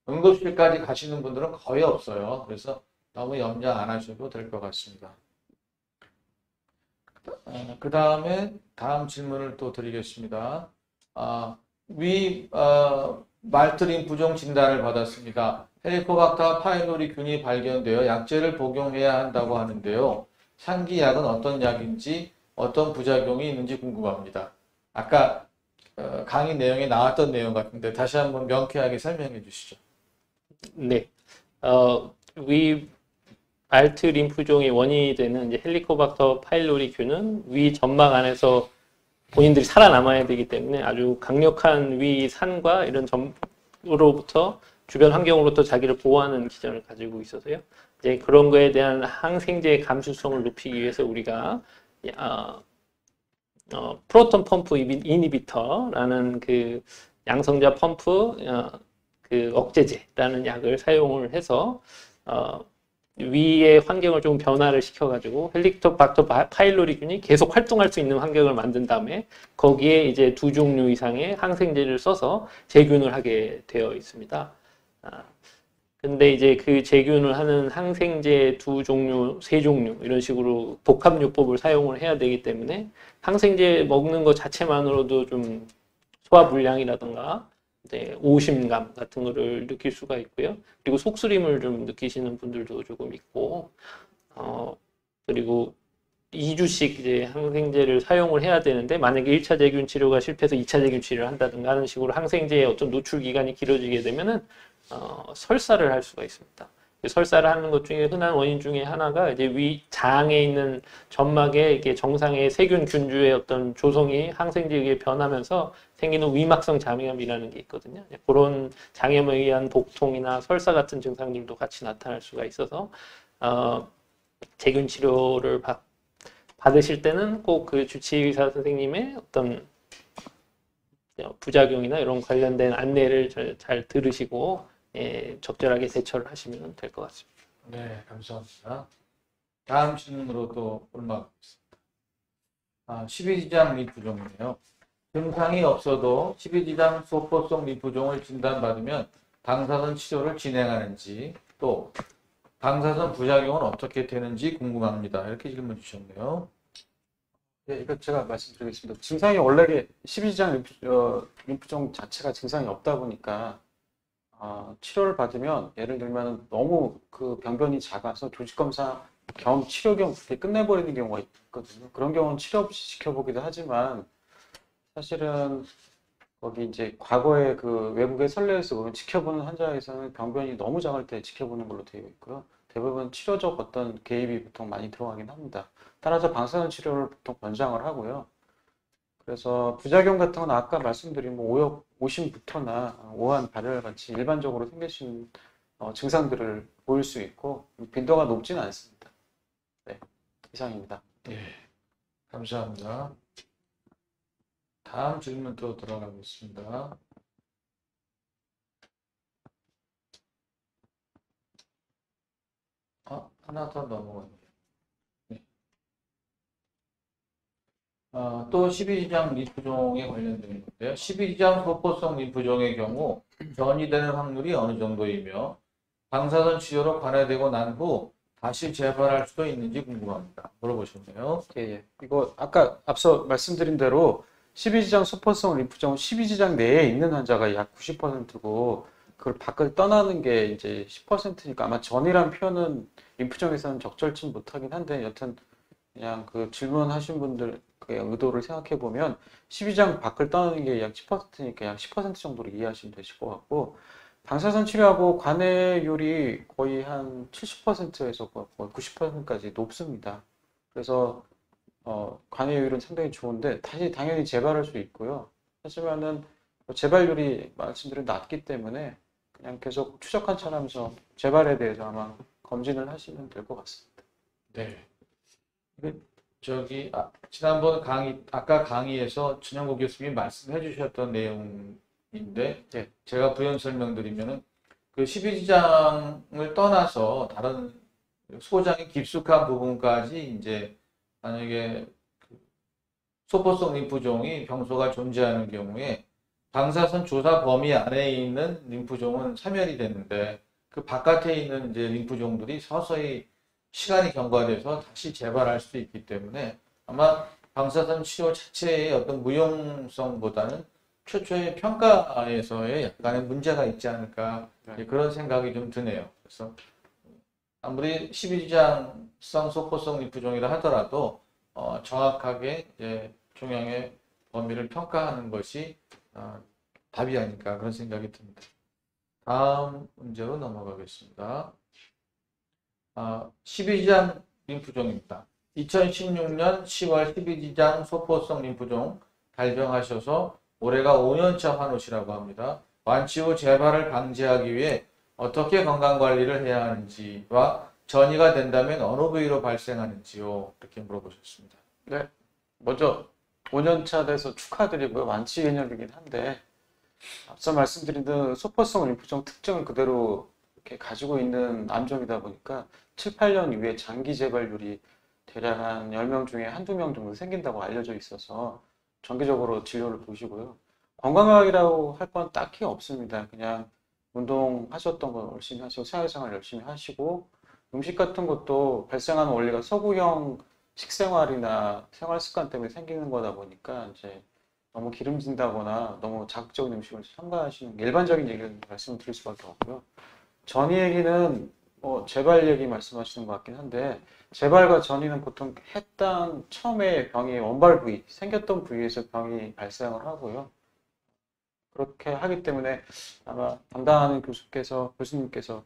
응급실까지 가시는 분들은 거의 없어요. 그래서 너무 염려 안 하셔도 될 것 같습니다. 그 다음에 다음 질문을 또 드리겠습니다. 말트림프종 진단을 받았습니다. 헬리코박터 파일로리균이 발견되어 약제를 복용해야 한다고 하는데요. 상기약은 어떤 약인지, 어떤 부작용이 있는지 궁금합니다. 아까 강의 내용에 나왔던 내용 같은데 다시 한번 명쾌하게 설명해 주시죠. 네. 위 알트 림프종의 원인이 되는 이제 헬리코박터 파일로리균은 위 점막 안에서 본인들이 살아남아야 되기 때문에 아주 강력한 위 산과 이런 점으로부터, 주변 환경으로부터 자기를 보호하는 기전을 가지고 있어서요. 이제 그런 거에 대한 항생제의 감수성을 높이기 위해서 우리가 프로톤 펌프 이니비터라는 그 양성자 펌프 그 억제제라는 약을 사용을 해서 위의 환경을 좀 변화를 시켜가지고 헬리코박터 파일로리균이 계속 활동할 수 있는 환경을 만든 다음에 거기에 이제 2종류 이상의 항생제를 써서 재균을 하게 되어 있습니다. 근데 이제 그 재균을 하는 항생제 2종류, 3종류 이런 식으로 복합요법을 사용을 해야 되기 때문에 항생제 먹는 것 자체만으로도 좀 소화불량이라든가 오심감 같은 거를 느낄 수가 있고요. 그리고 속쓰림을 좀 느끼시는 분들도 조금 있고, 그리고 2주씩 이제 항생제를 사용을 해야 되는데, 만약에 1차 재균 치료가 실패해서 2차 재균 치료를 한다든가 하는 식으로 항생제의 어떤 노출 기간이 길어지게 되면은 설사를 할 수가 있습니다. 설사를 하는 것 중에 흔한 원인 중에 하나가 이제 위 장에 있는 점막에 이게 정상의 세균 균주의 어떤 조성이 항생제에 의해 변하면서 생기는 위막성 장염이라는 게 있거든요. 그런 장염에 의한 복통이나 설사 같은 증상들도 같이 나타날 수가 있어서 재균 치료를 받으실 때는 꼭 그 주치의사 선생님의 어떤 부작용이나 이런 관련된 안내를 잘 들으시고 적절하게 대처를 하시면 될 것 같습니다. 네, 감사합니다. 다음 질문으로 또 올라가겠습니다. 12지장 림프종이네요. 증상이 없어도 12지장 소포성 림프종을 진단받으면 방사선 치료를 진행하는지, 또 방사선 부작용은 어떻게 되는지 궁금합니다. 이렇게 질문 주셨네요. 예, 이거 제가 말씀드리겠습니다. 증상이 원래 12지장 림프종 자체가 증상이 없다 보니까 치료를 받으면 예를 들면 너무 그 병변이 작아서 조직 검사 겸 치료 겸 그렇게 끝내버리는 경우가 있거든요. 그런 경우는 치료 없이 지켜보기도 하지만 사실은 거기 이제 과거에 그 외국의 선례에서 보면 지켜보는 환자에서는 병변이 너무 작을 때 지켜보는 걸로 되어 있고요. 대부분 치료적 어떤 개입이 보통 많이 들어가긴 합니다. 따라서 방사선 치료를 보통 권장을 하고요. 그래서 부작용 같은 건 아까 말씀드린 뭐 오심부터나 오한 발열 같이 일반적으로 생길 수 있는 증상들을 보일 수 있고 빈도가 높지는 않습니다. 네, 이상입니다. 예, 감사합니다. 다음 질문 또 들어가겠습니다. 하나 더 넘어갔네요. 네. 또 12지장 림프종에 관련된 건데요. 12지장 소포성 림프종의 경우 전이되는 확률이 어느 정도이며 방사선 치료로 관해되고 난 후 다시 재발할 수도 있는지 궁금합니다. 물어보셨네요. 예. 이거 아까 앞서 말씀드린 대로 12지장 소포성 림프종은 12지장 내에 있는 환자가 약 90%고 그걸 밖을 떠나는 게 이제 10%니까 아마 전이란 표현은 림프종에서는 적절치 못하긴 한데 여튼 그냥 그 질문하신 분들 그 의도를 생각해 보면 12지장 밖을 떠나는 게 약 10%니까 약 10% 정도로 이해하시면 되실 것 같고 방사선 치료하고 관해율이 거의 한 70%에서 거의 90%까지 높습니다. 그래서 관해율은 상당히 좋은데 다시 당연히 재발할 수 있고요. 하지만은 재발률이 말씀드린 낮기 때문에 그냥 계속 추적 관찰하면서 재발에 대해서 아마 검진을 하시면 될 것 같습니다. 네. 지난번 아까 강의에서 준영국 교수님이 말씀해 주셨던 내용인데, 네. 제가 부연 설명드리면은 그 12지장을 떠나서 다른 소장이 깊숙한 부분까지 이제 만약에 소포성 림프종이 병소가 존재하는 경우에 방사선 조사 범위 안에 있는 림프종은 사멸이 되는데 그 바깥에 있는 이제 림프종들이 서서히 시간이 경과돼서 다시 재발할 수도 있기 때문에 아마 방사선 치료 자체의 어떤 무용성보다는 최초의 평가에서의 약간의 문제가 있지 않을까 그런 생각이 좀 드네요. 그래서 아무리 12지장성 소포성 림프종이라 하더라도 정확하게 이제 종양의 범위를 평가하는 것이 답이 아닐까 그런 생각이 듭니다. 다음 문제로 넘어가겠습니다. 12지장 림프종입니다. 2016년 10월 12지장 소포성 림프종 발병하셔서 올해가 5년차 환우시라고 합니다. 완치 후 재발을 방지하기 위해 어떻게 건강관리를 해야 하는지와 전이가 된다면 어느 부위로 발생하는지요? 이렇게 물어보셨습니다. 네. 먼저 5년차 돼서 축하드리고요. 완치 개념이긴 한데 앞서 말씀드린 그 소포성 림프종 특징을 그대로 이렇게 가지고 있는 암종이다 보니까 7, 8년 이후에 장기 재발률이 대략 한 10명 중에 한두 명 정도 생긴다고 알려져 있어서 정기적으로 진료를 보시고요. 건강학이라고 할 건 딱히 없습니다. 그냥 운동하셨던 거 열심히 하시고 생활생활 열심히 하시고 음식 같은 것도 발생하는 원리가 서구형 식생활이나 생활 습관 때문에 생기는 거다 보니까 이제 너무 기름진다거나 너무 자극적인 음식을 첨가하시는 일반적인 얘기를 말씀을 드릴 수밖에 없고요. 전이 얘기는 재발 얘기 말씀하시는 것 같긴 한데 재발과 전이는 보통 해당 처음에 병이 원발 부위, 생겼던 부위에서 병이 발생을 하고요. 그렇게 하기 때문에 아마 담당하는 교수님께서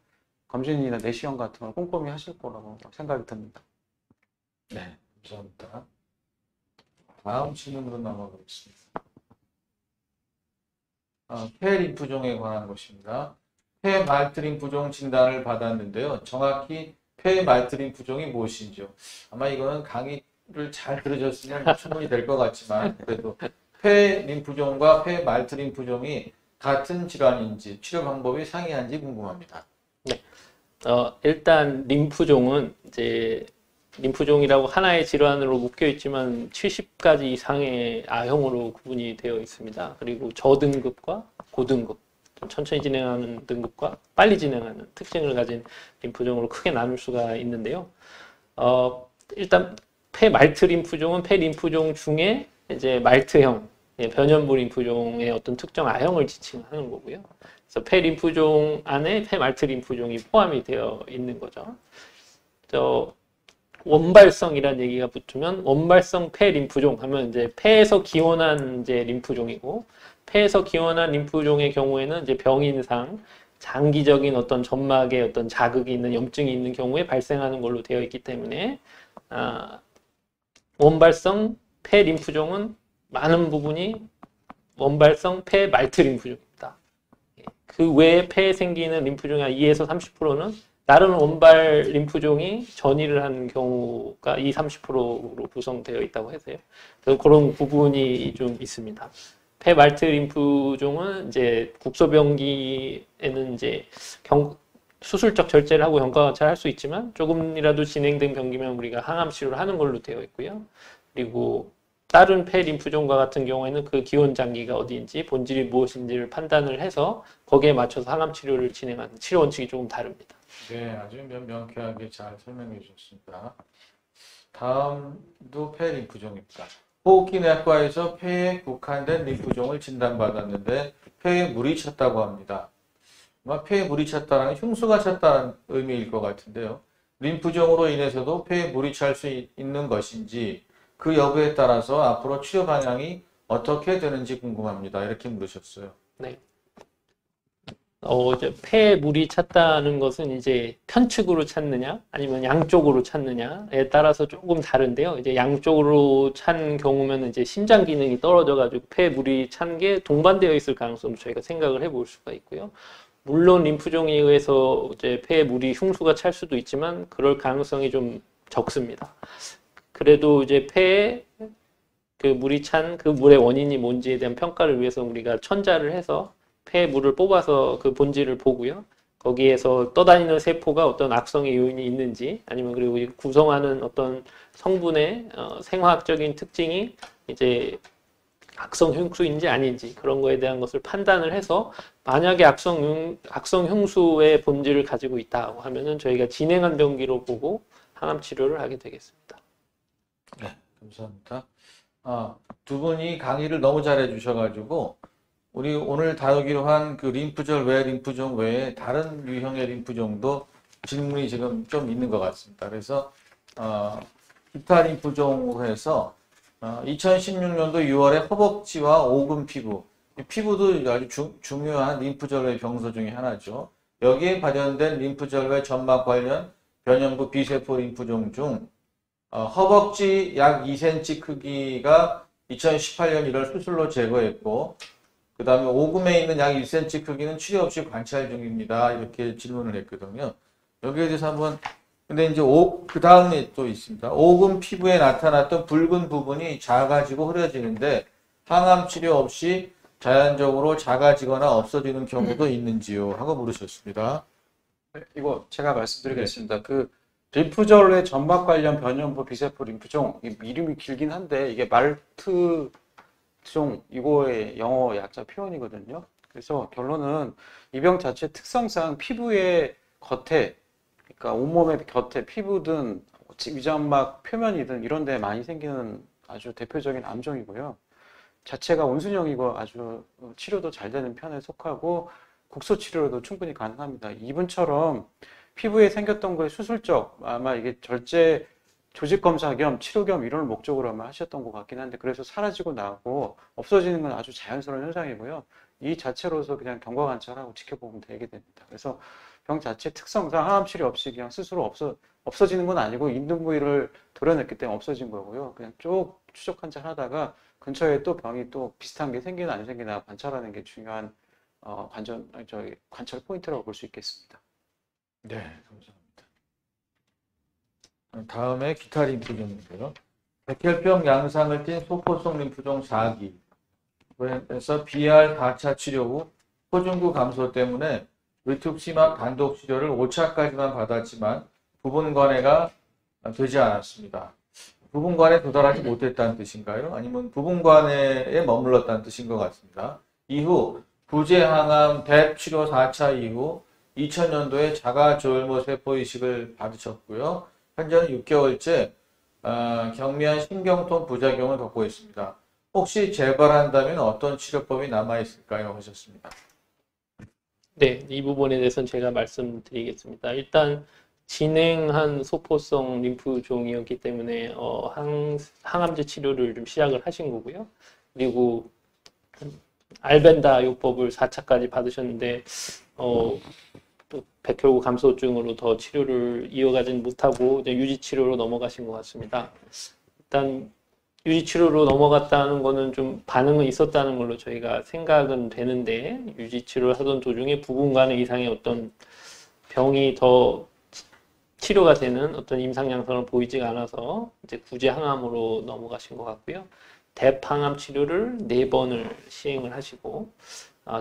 검진이나 내시경 같은 걸 꼼꼼히 하실 거라고 생각이 듭니다. 네, 감사합니다. 다음 질문으로 넘어가겠습니다. 폐 림프종에 관한 것입니다. 폐 말트 림프종 진단을 받았는데요. 정확히 폐 말트 림프종이 무엇인지요? 아마 이거는 강의를 잘 들으셨으면 충분히 될 것 같지만 그래도 폐 림프종과 폐 말트 림프종이 같은 질환인지 치료 방법이 상이한지 궁금합니다. 네. 일단 림프종은 이제 림프종이라고 하나의 질환으로 묶여 있지만 70가지 이상의 A형으로 구분이 되어 있습니다. 그리고 저등급과 고등급 좀 천천히 진행하는 등급과 빨리 진행하는 특징을 가진 림프종으로 크게 나눌 수가 있는데요. 일단 폐 말트 림프종은 폐 림프종 중에 이제 말트형, 변연부 림프종의 어떤 특정 A형을 지칭하는 거고요. 그래서 폐 림프종 안에 폐 말트 림프종이 포함이 되어 있는 거죠. 원발성이라는 얘기가 붙으면 원발성 폐 림프종 하면 이제 폐에서 기원한 이제 림프종이고, 폐에서 기원한 림프종의 경우에는 이제 병인상 장기적인 어떤 점막에 어떤 자극이 있는 염증이 있는 경우에 발생하는 걸로 되어 있기 때문에 원발성 폐 림프종은 많은 부분이 원발성 폐 말트 림프종입니다. 그 외에 폐에 생기는 림프종의 2에서 30%는 다른 원발 림프종이 전이를 한 경우가 이 30%로 구성되어 있다고 해서요. 그래서 그런 부분이 좀 있습니다. 폐 말트 림프종은 이제 국소병기에는 이제 수술적 절제를 하고 경과관찰을 할 수 있지만 조금이라도 진행된 병기면 우리가 항암 치료를 하는 걸로 되어 있고요. 그리고 다른 폐 림프종과 같은 경우에는 그 기원 장기가 어디인지 본질이 무엇인지를 판단을 해서 거기에 맞춰서 항암 치료를 진행하는 치료 원칙이 조금 다릅니다. 네, 아주 명쾌하게 잘 설명해 주셨습니다. 다음도 폐 림프종입니다. 호흡기내과에서 폐에 국한된 림프종을 진단받았는데 폐에 물이 찼다고 합니다. 폐에 물이 찼다는 흉수가 찼다는 의미일 것 같은데요. 림프종으로 인해서도 폐에 물이 찰 수 있는 것인지 그 여부에 따라서 앞으로 치료 방향이 어떻게 되는지 궁금합니다. 이렇게 물으셨어요. 네. 이제 폐에 물이 찼다는 것은 이제 편측으로 찼느냐, 아니면 양쪽으로 찼느냐에 따라서 조금 다른데요. 이제 양쪽으로 찬 경우면 이제 심장 기능이 떨어져가지고 폐에 물이 찬 게 동반되어 있을 가능성도 저희가 생각을 해볼 수가 있고요. 물론 림프종에 의해서 이제 폐에 물이 흉수가 찰 수도 있지만 그럴 가능성이 좀 적습니다. 그래도 이제 폐에 그 물이 찬 그 물의 원인이 뭔지에 대한 평가를 위해서 우리가 천자를 해서 폐에 물을 뽑아서 그 본질을 보고요. 거기에서 떠다니는 세포가 어떤 악성의 요인이 있는지, 아니면 그리고 구성하는 어떤 성분의 생화학적인 특징이 이제 악성 흉수인지 아닌지 그런 거에 대한 것을 판단을 해서 만약에 악성 흉수의 본질을 가지고 있다고 하면은 저희가 진행한 병기로 보고 항암 치료를 하게 되겠습니다. 네, 감사합니다. 두 분이 강의를 너무 잘해 주셔가지고 우리 오늘 다루기로 한 그 림프절 외 림프종 외에 다른 유형의 림프종도 질문이 지금 좀 있는 것 같습니다. 그래서 기타 림프종으로 해서 2016년도 6월에 허벅지와 오금 피부, 피부도 아주 중요한 림프절외 병소 중에 하나죠. 여기에 발현된 림프절외 점막 관련 변형부 비세포 림프종 중 허벅지 약 2cm 크기가 2018년 1월 수술로 제거했고, 그 다음에 오금에 있는 약 1cm 크기는 치료 없이 관찰 중입니다. 이렇게 질문을 했거든요. 여기에 대해서 한번, 근데 이제 그 다음에 또 있습니다. 오금 피부에 나타났던 붉은 부분이 작아지고 흐려지는데 항암 치료 없이 자연적으로 작아지거나 없어지는 경우도 있는지요? 하고 물으셨습니다. 네, 이거 제가 말씀드리겠습니다. 그 림프절의 점막 관련 변형부 비세포 림프종, 이름이 길긴 한데 이게 말트 이거의 영어 약자 표현이거든요. 그래서 결론은 이 병 자체 특성상 피부의 겉에, 그러니까 온몸의 겉에 피부든 위점막 표면이든 이런 데 많이 생기는 아주 대표적인 암종이고요. 자체가 온순형이고 아주 치료도 잘 되는 편에 속하고 국소 치료로도 충분히 가능합니다. 이분처럼 피부에 생겼던 거에 수술적, 아마 이게 절제 조직 검사 겸 치료 겸 이런 목적으로 아마 하셨던 것 같긴 한데, 그래서 사라지고 나고 없어지는 건 아주 자연스러운 현상이고요. 이 자체로서 그냥 경과 관찰하고 지켜보면 되게 됩니다. 그래서 병 자체 특성상 항암 치료 없이 그냥 스스로 없어지는 건 아니고 있는 부위를 도려냈기 때문에 없어진 거고요. 그냥 쭉 추적 관찰하다가 근처에 또 병이 또 비슷한 게 생기나 안 생기나 관찰하는 게 중요한 관찰 포인트라고 볼 수 있겠습니다. 네, 감사합니다. 다음에 기타 림프종인데요. 백혈병 양상을 띤 소포성 림프종 4기. 그래서 BR 4차 치료 후 호중구 감소 때문에 리투크시막 단독 치료를 5차까지만 받았지만 부분관해가 되지 않았습니다. 부분관에 도달하지 못했다는 뜻인가요? 아니면 부분관해에 머물렀다는 뜻인 것 같습니다. 이후 구제항암 뎁 치료 4차 이후 2000년도에 자가조혈모 세포 이식을 받으셨고요. 현재는 6개월째 경미한 신경통 부작용을 겪고 있습니다. 혹시 재발한다면 어떤 치료법이 남아있을까요? 하셨습니다. 네, 이 부분에 대해서는 제가 말씀드리겠습니다. 일단 진행한 소포성 림프종이었기 때문에 항암제 치료를 좀 시작을 하신 거고요. 그리고 알벤다 요법을 4차까지 받으셨는데 또 백혈구 감소증으로 더 치료를 이어가진 못하고 이제 유지 치료로 넘어가신 것 같습니다. 일단 유지 치료로 넘어갔다는 거는 좀 반응은 있었다는 걸로 저희가 생각은 되는데, 유지 치료를 하던 도중에 부분간의 이상의 어떤 병이 더 치료가 되는 어떤 임상 양상을 보이지가 않아서 이제 구제 항암으로 넘어가신 것 같고요. 뎁 항암 치료를 4번을 시행을 하시고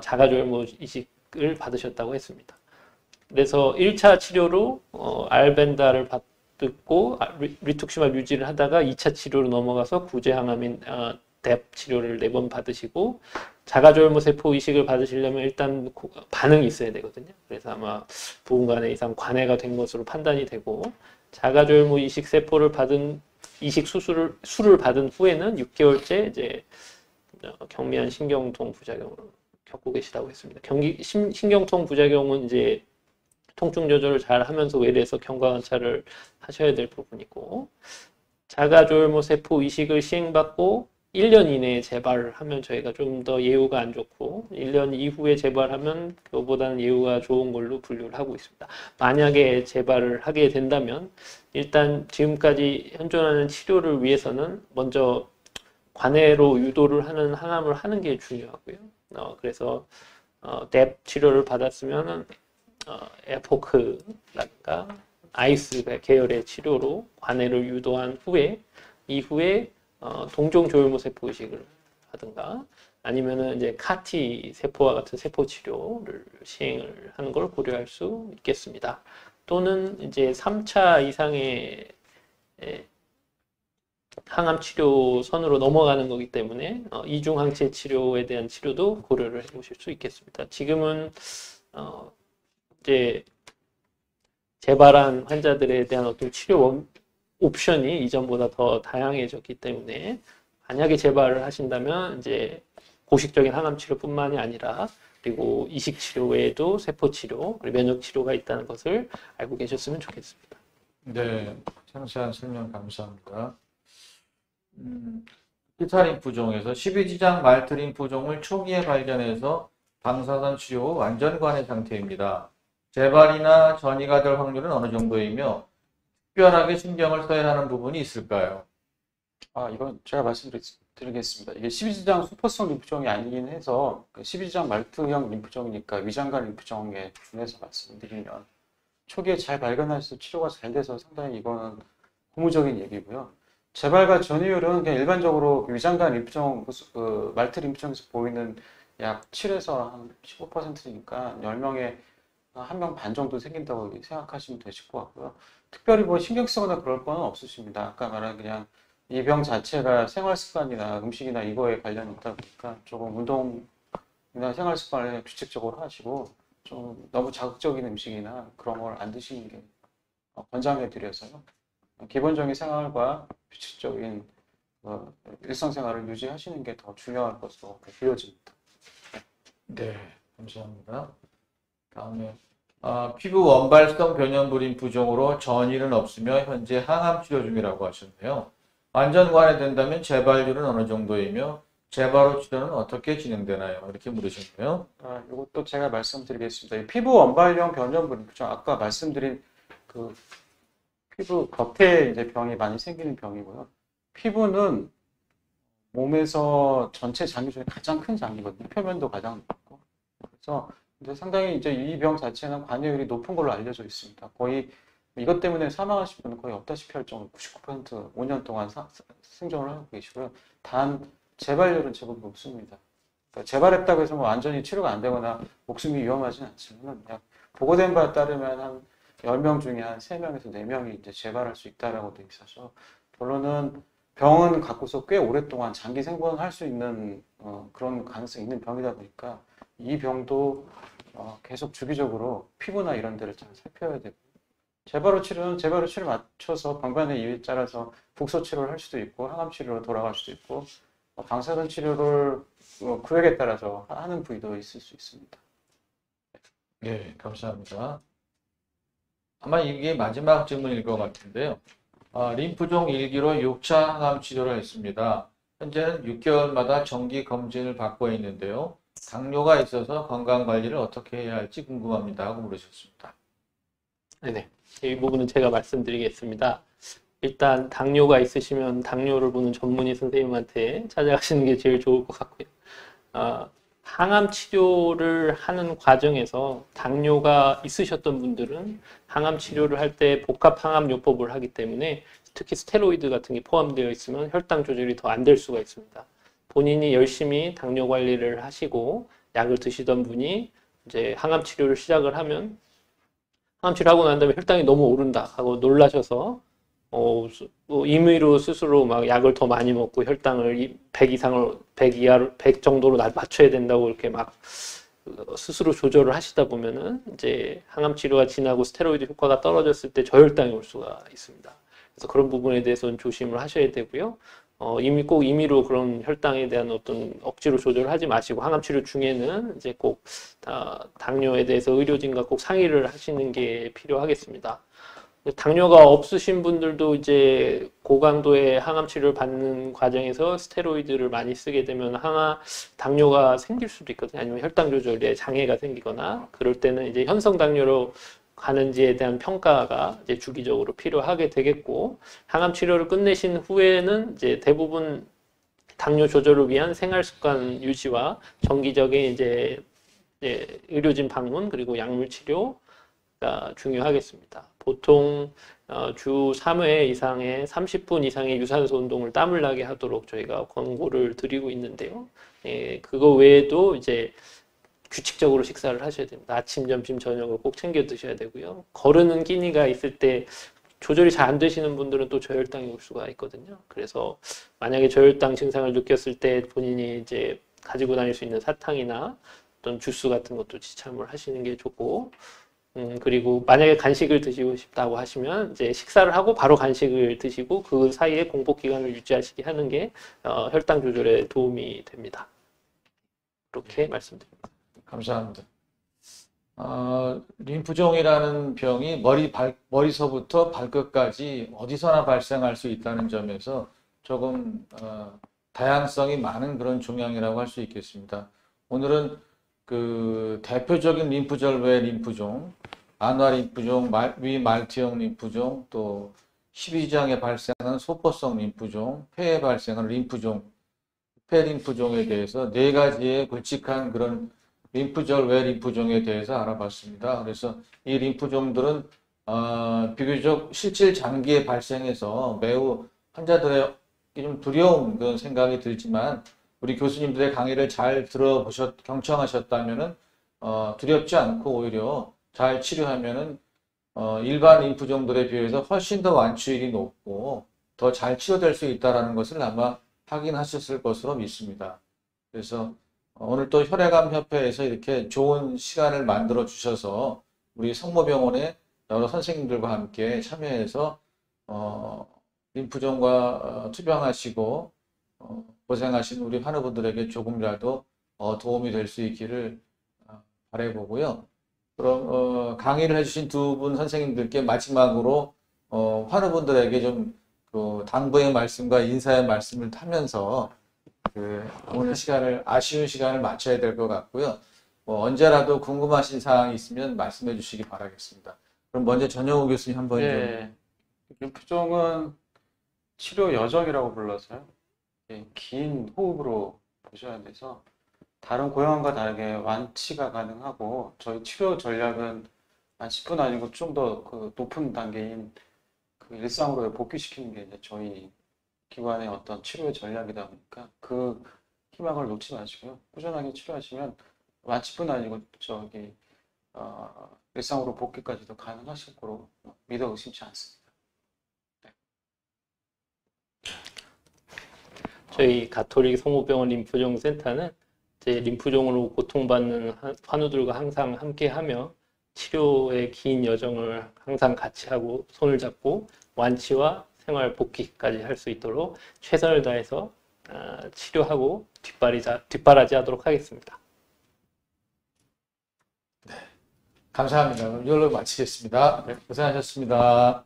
자가조혈모 이식을 받으셨다고 했습니다. 그래서 1차 치료로 알벤다를 받고 리툭시말 유지를 하다가 2차 치료로 넘어가서 구제 항암인 뎁 치료를 4번 받으시고, 자가조혈모 세포 이식을 받으시려면 일단 반응이 있어야 되거든요. 그래서 아마 부분간의 이상 관해가 된 것으로 판단이 되고, 자가조혈모 이식 세포를 받은 이식 수술을 받은 후에는 6개월째 이제 경미한 신경통 부작용을 겪고 계시다고 했습니다. 신경통 부작용은 이제 통증 조절을 잘 하면서 외래에서 경과관찰을 하셔야 될 부분이고, 자가조혈모 세포 이식을 시행받고 1년 이내에 재발을 하면 저희가 좀 더 예후가 안 좋고, 1년 이후에 재발하면 그거보다는 예후가 좋은 걸로 분류를 하고 있습니다. 만약에 재발을 하게 된다면 일단 지금까지 현존하는 치료를 위해서는 먼저 관해로 유도를 하는 항암을 하는 게 중요하고요. 그래서 뎁 치료를 받았으면은 에포크라든가 아이스 계열의 치료로 관해를 유도한 후에 이후에 동종 조혈모 세포 이식을 하든가 아니면은 이제 카티 세포와 같은 세포 치료를 시행을 하는 걸 고려할 수 있겠습니다. 또는 이제 3차 이상의 항암 치료 선으로 넘어가는 거기 때문에 이중 항체 치료에 대한 치료도 고려를 해보실 수 있겠습니다. 지금은 이제 재발한 환자들에 대한 어떤 치료 옵션이 이전보다 더 다양해졌기 때문에 만약에 재발을 하신다면 이제 고식적인 항암 치료뿐만이 아니라 그리고 이식 치료 외에도 세포 치료 그리고 면역 치료가 있다는 것을 알고 계셨으면 좋겠습니다. 네, 상세한 설명 감사합니다. 기타 림프종에서 12지장 말트 림프종을 초기에 발견해서 방사선 치료 후 완전 관해 상태입니다. 재발이나 전이가 될 확률은 어느 정도이며 특별하게 신경을 써야 하는 부분이 있을까요? 이건 제가 말씀드리겠습니다. 이게 12지장 수포성 림프종이 아니긴 해서 12지장 말트형 림프종이니까 위장관 림프종에 준해서 말씀드리면 초기에 잘 발견해서 치료가 잘 돼서 상당히 이거는 고무적인 얘기고요. 재발과 전이율은 그냥 일반적으로 위장관 림프종, 말트 림프종에서 보이는 약 7에서 한 15%니까 10명에 1명 반 정도 생긴다고 생각하시면 되실 것 같고요. 특별히 뭐 신경 쓰거나 그럴 건 없으십니다. 아까 말한 그냥 이 병 자체가 생활 습관이나 음식이나 이거에 관련이 있다 보니까 조금 운동이나 생활 습관을 규칙적으로 하시고 좀 너무 자극적인 음식이나 그런 걸 안 드시는 게 권장해 드려서요. 기본적인 생활과 규칙적인 일상생활을 유지하시는 게 더 중요할 것으로 보여집니다. 네, 감사합니다. 다음에 피부 원발성 변형부 림프종으로 전이는 없으며 현재 항암 치료 중이라고 하셨네요. 완전 관해된다면 재발률은 어느 정도이며 재발 후 치료는 어떻게 진행되나요? 이렇게 물으셨네요. 이것도 제가 말씀드리겠습니다. 이 피부 원발형 변형부 림프종 아까 말씀드린 그 피부 겉에 이제 병이 많이 생기는 병이고요. 피부는 몸에서 전체 장기 중에 가장 큰 장기거든요. 표면도 가장 높고. 그래서 근데 상당히 이제 이 병 자체는 관여율이 높은 걸로 알려져 있습니다. 거의 이것 때문에 사망하신 분은 거의 없다시피 할 정도 99% 5년 동안 생존을 하고 계시고요. 단 재발률은 제법 높습니다. 그러니까 재발했다고 해서 뭐 완전히 치료가 안 되거나 목숨이 위험하지는 않지만 그냥 보고된 바에 따르면 한 10명 중에 한 3명에서 4명이 이제 재발할 수 있다라고 돼 있어서 결론은 병은 갖고서 꽤 오랫동안 장기 생존을 할 수 있는 그런 가능성이 있는 병이다 보니까 이 병도 계속 주기적으로 피부나 이런 데를 잘 살펴야 되고 재발호 치료는 재발호 치료를 맞춰서 병변의 이유에 따라서 국소 치료를 할 수도 있고 항암 치료로 돌아갈 수도 있고 방사선 치료를 구역에 따라서 하는 부위도 있을 수 있습니다. 네, 감사합니다. 아마 이게 마지막 질문일 것 같은데요. 림프종 1기로 6차 항암 치료를 했습니다. 현재는 6개월마다 정기 검진을 받고 있는데요. 당뇨가 있어서 건강 관리를 어떻게 해야 할지 궁금합니다 하고 물으셨습니다. 네네. 이 부분은 제가 말씀드리겠습니다. 일단 당뇨가 있으시면 당뇨를 보는 전문의 선생님한테 찾아가시는 게 제일 좋을 것 같고요. 항암 치료를 하는 과정에서 당뇨가 있으셨던 분들은 항암 치료를 할 때 복합 항암요법을 하기 때문에 특히 스테로이드 같은 게 포함되어 있으면 혈당 조절이 더 안 될 수가 있습니다. 본인이 열심히 당뇨 관리를 하시고 약을 드시던 분이 이제 항암 치료를 시작을 하면 항암 치료하고 난 다음에 혈당이 너무 오른다 하고 놀라셔서 뭐 임의로 스스로 막 약을 더 많이 먹고 혈당을 100 이상을 100 이하로 100 정도로 맞춰야 된다고 이렇게 막 스스로 조절을 하시다 보면은 이제 항암 치료가 지나고 스테로이드 효과가 떨어졌을 때 저혈당이 올 수가 있습니다. 그래서 그런 부분에 대해서는 조심을 하셔야 되고요. 꼭 임의로 그런 혈당에 대한 어떤 억지로 조절을 하지 마시고 항암 치료 중에는 이제 꼭 당뇨에 대해서 의료진과 꼭 상의를 하시는 게 필요하겠습니다. 당뇨가 없으신 분들도 이제 고강도의 항암 치료를 받는 과정에서 스테로이드를 많이 쓰게 되면 당뇨가 생길 수도 있거든요. 아니면 혈당 조절에 장애가 생기거나 그럴 때는 이제 현성 당뇨로 가는지에 대한 평가가 이제 주기적으로 필요하게 되겠고, 항암 치료를 끝내신 후에는 이제 대부분 당뇨 조절을 위한 생활 습관 유지와 정기적인 이제 의료진 방문 그리고 약물 치료가 중요하겠습니다. 보통 주 3회 이상의 30분 이상의 유산소 운동을 땀을 나게 하도록 저희가 권고를 드리고 있는데요. 그거 외에도 이제 규칙적으로 식사를 하셔야 됩니다. 아침, 점심, 저녁을 꼭 챙겨 드셔야 되고요. 거르는 끼니가 있을 때 조절이 잘 안 되시는 분들은 또 저혈당이 올 수가 있거든요. 그래서 만약에 저혈당 증상을 느꼈을 때 본인이 이제 가지고 다닐 수 있는 사탕이나 어떤 주스 같은 것도 지참을 하시는 게 좋고, 그리고 만약에 간식을 드시고 싶다고 하시면 이제 식사를 하고 바로 간식을 드시고 그 사이에 공복 기간을 유지하시게 하는 게 혈당 조절에 도움이 됩니다. 그렇게 말씀드립니다. 감사합니다. 림프종이라는 병이 머리서부터 발끝까지 어디서나 발생할 수 있다는 점에서 조금 다양성이 많은 그런 종양이라고 할 수 있겠습니다. 오늘은 그 대표적인 림프절 외 림프종, 안화 림프종, 위말티형 림프종, 또 십이지장에 발생하는 소포성 림프종, 폐에 발생하는 림프종, 폐림프종에 대해서 네 가지의 굵직한 그런 림프절 외 림프종에 대해서 알아봤습니다. 그래서 이 림프종들은 비교적 실질 장기에 발생해서 매우 환자들의 좀 두려운 그런 생각이 들지만 우리 교수님들의 강의를 잘 경청하셨다면은 두렵지 않고 오히려 잘 치료하면은 일반 림프종들에 비해서 훨씬 더 완치율이 높고 더 잘 치료될 수 있다는 것을 아마 확인하셨을 것으로 믿습니다. 그래서 오늘 또 혈액암협회에서 이렇게 좋은 시간을 만들어 주셔서 우리 성모병원의 여러 선생님들과 함께 참여해서 림프종과 투병하시고 고생하신 우리 환우분들에게 조금이라도 도움이 될 수 있기를 바라보고요. 그럼 강의를 해주신 두 분 선생님들께 마지막으로 환우분들에게 좀 그 당부의 말씀과 인사의 말씀을 하면서 오늘 아쉬운 시간을 마쳐야 될 것 같고요. 언제라도 궁금하신 사항이 있으면 말씀해 주시기 바라겠습니다. 그럼 먼저 전영우 교수님 한번 좀. 림프종은 치료 여정이라고 불러서요. 긴 호흡으로 보셔야 돼서 다른 고형암과 다르게 완치가 가능하고 저희 치료 전략은 한 10분 아니고 좀 더 그 높은 단계인 그 일상으로 복귀시키는 게 이제 저희 기관의 어떤 치료의 전략이다 보니까 그 희망을 놓지 마시고요. 꾸준하게 치료하시면 완치뿐 아니고 일상으로 복귀까지도 가능하실 거로 믿어 의심치 않습니다. 저희 가톨릭 성모병원 림프종 센터는 이제 림프종으로 고통받는 환우들과 항상 함께하며 치료의 긴 여정을 항상 같이 하고 손을 잡고 완치와 생활 복귀까지 할 수 있도록 최선을 다해서 치료하고 뒷바라지 하도록 하겠습니다. 감사합니다. 그럼 이걸로 마치겠습니다. 고생하셨습니다.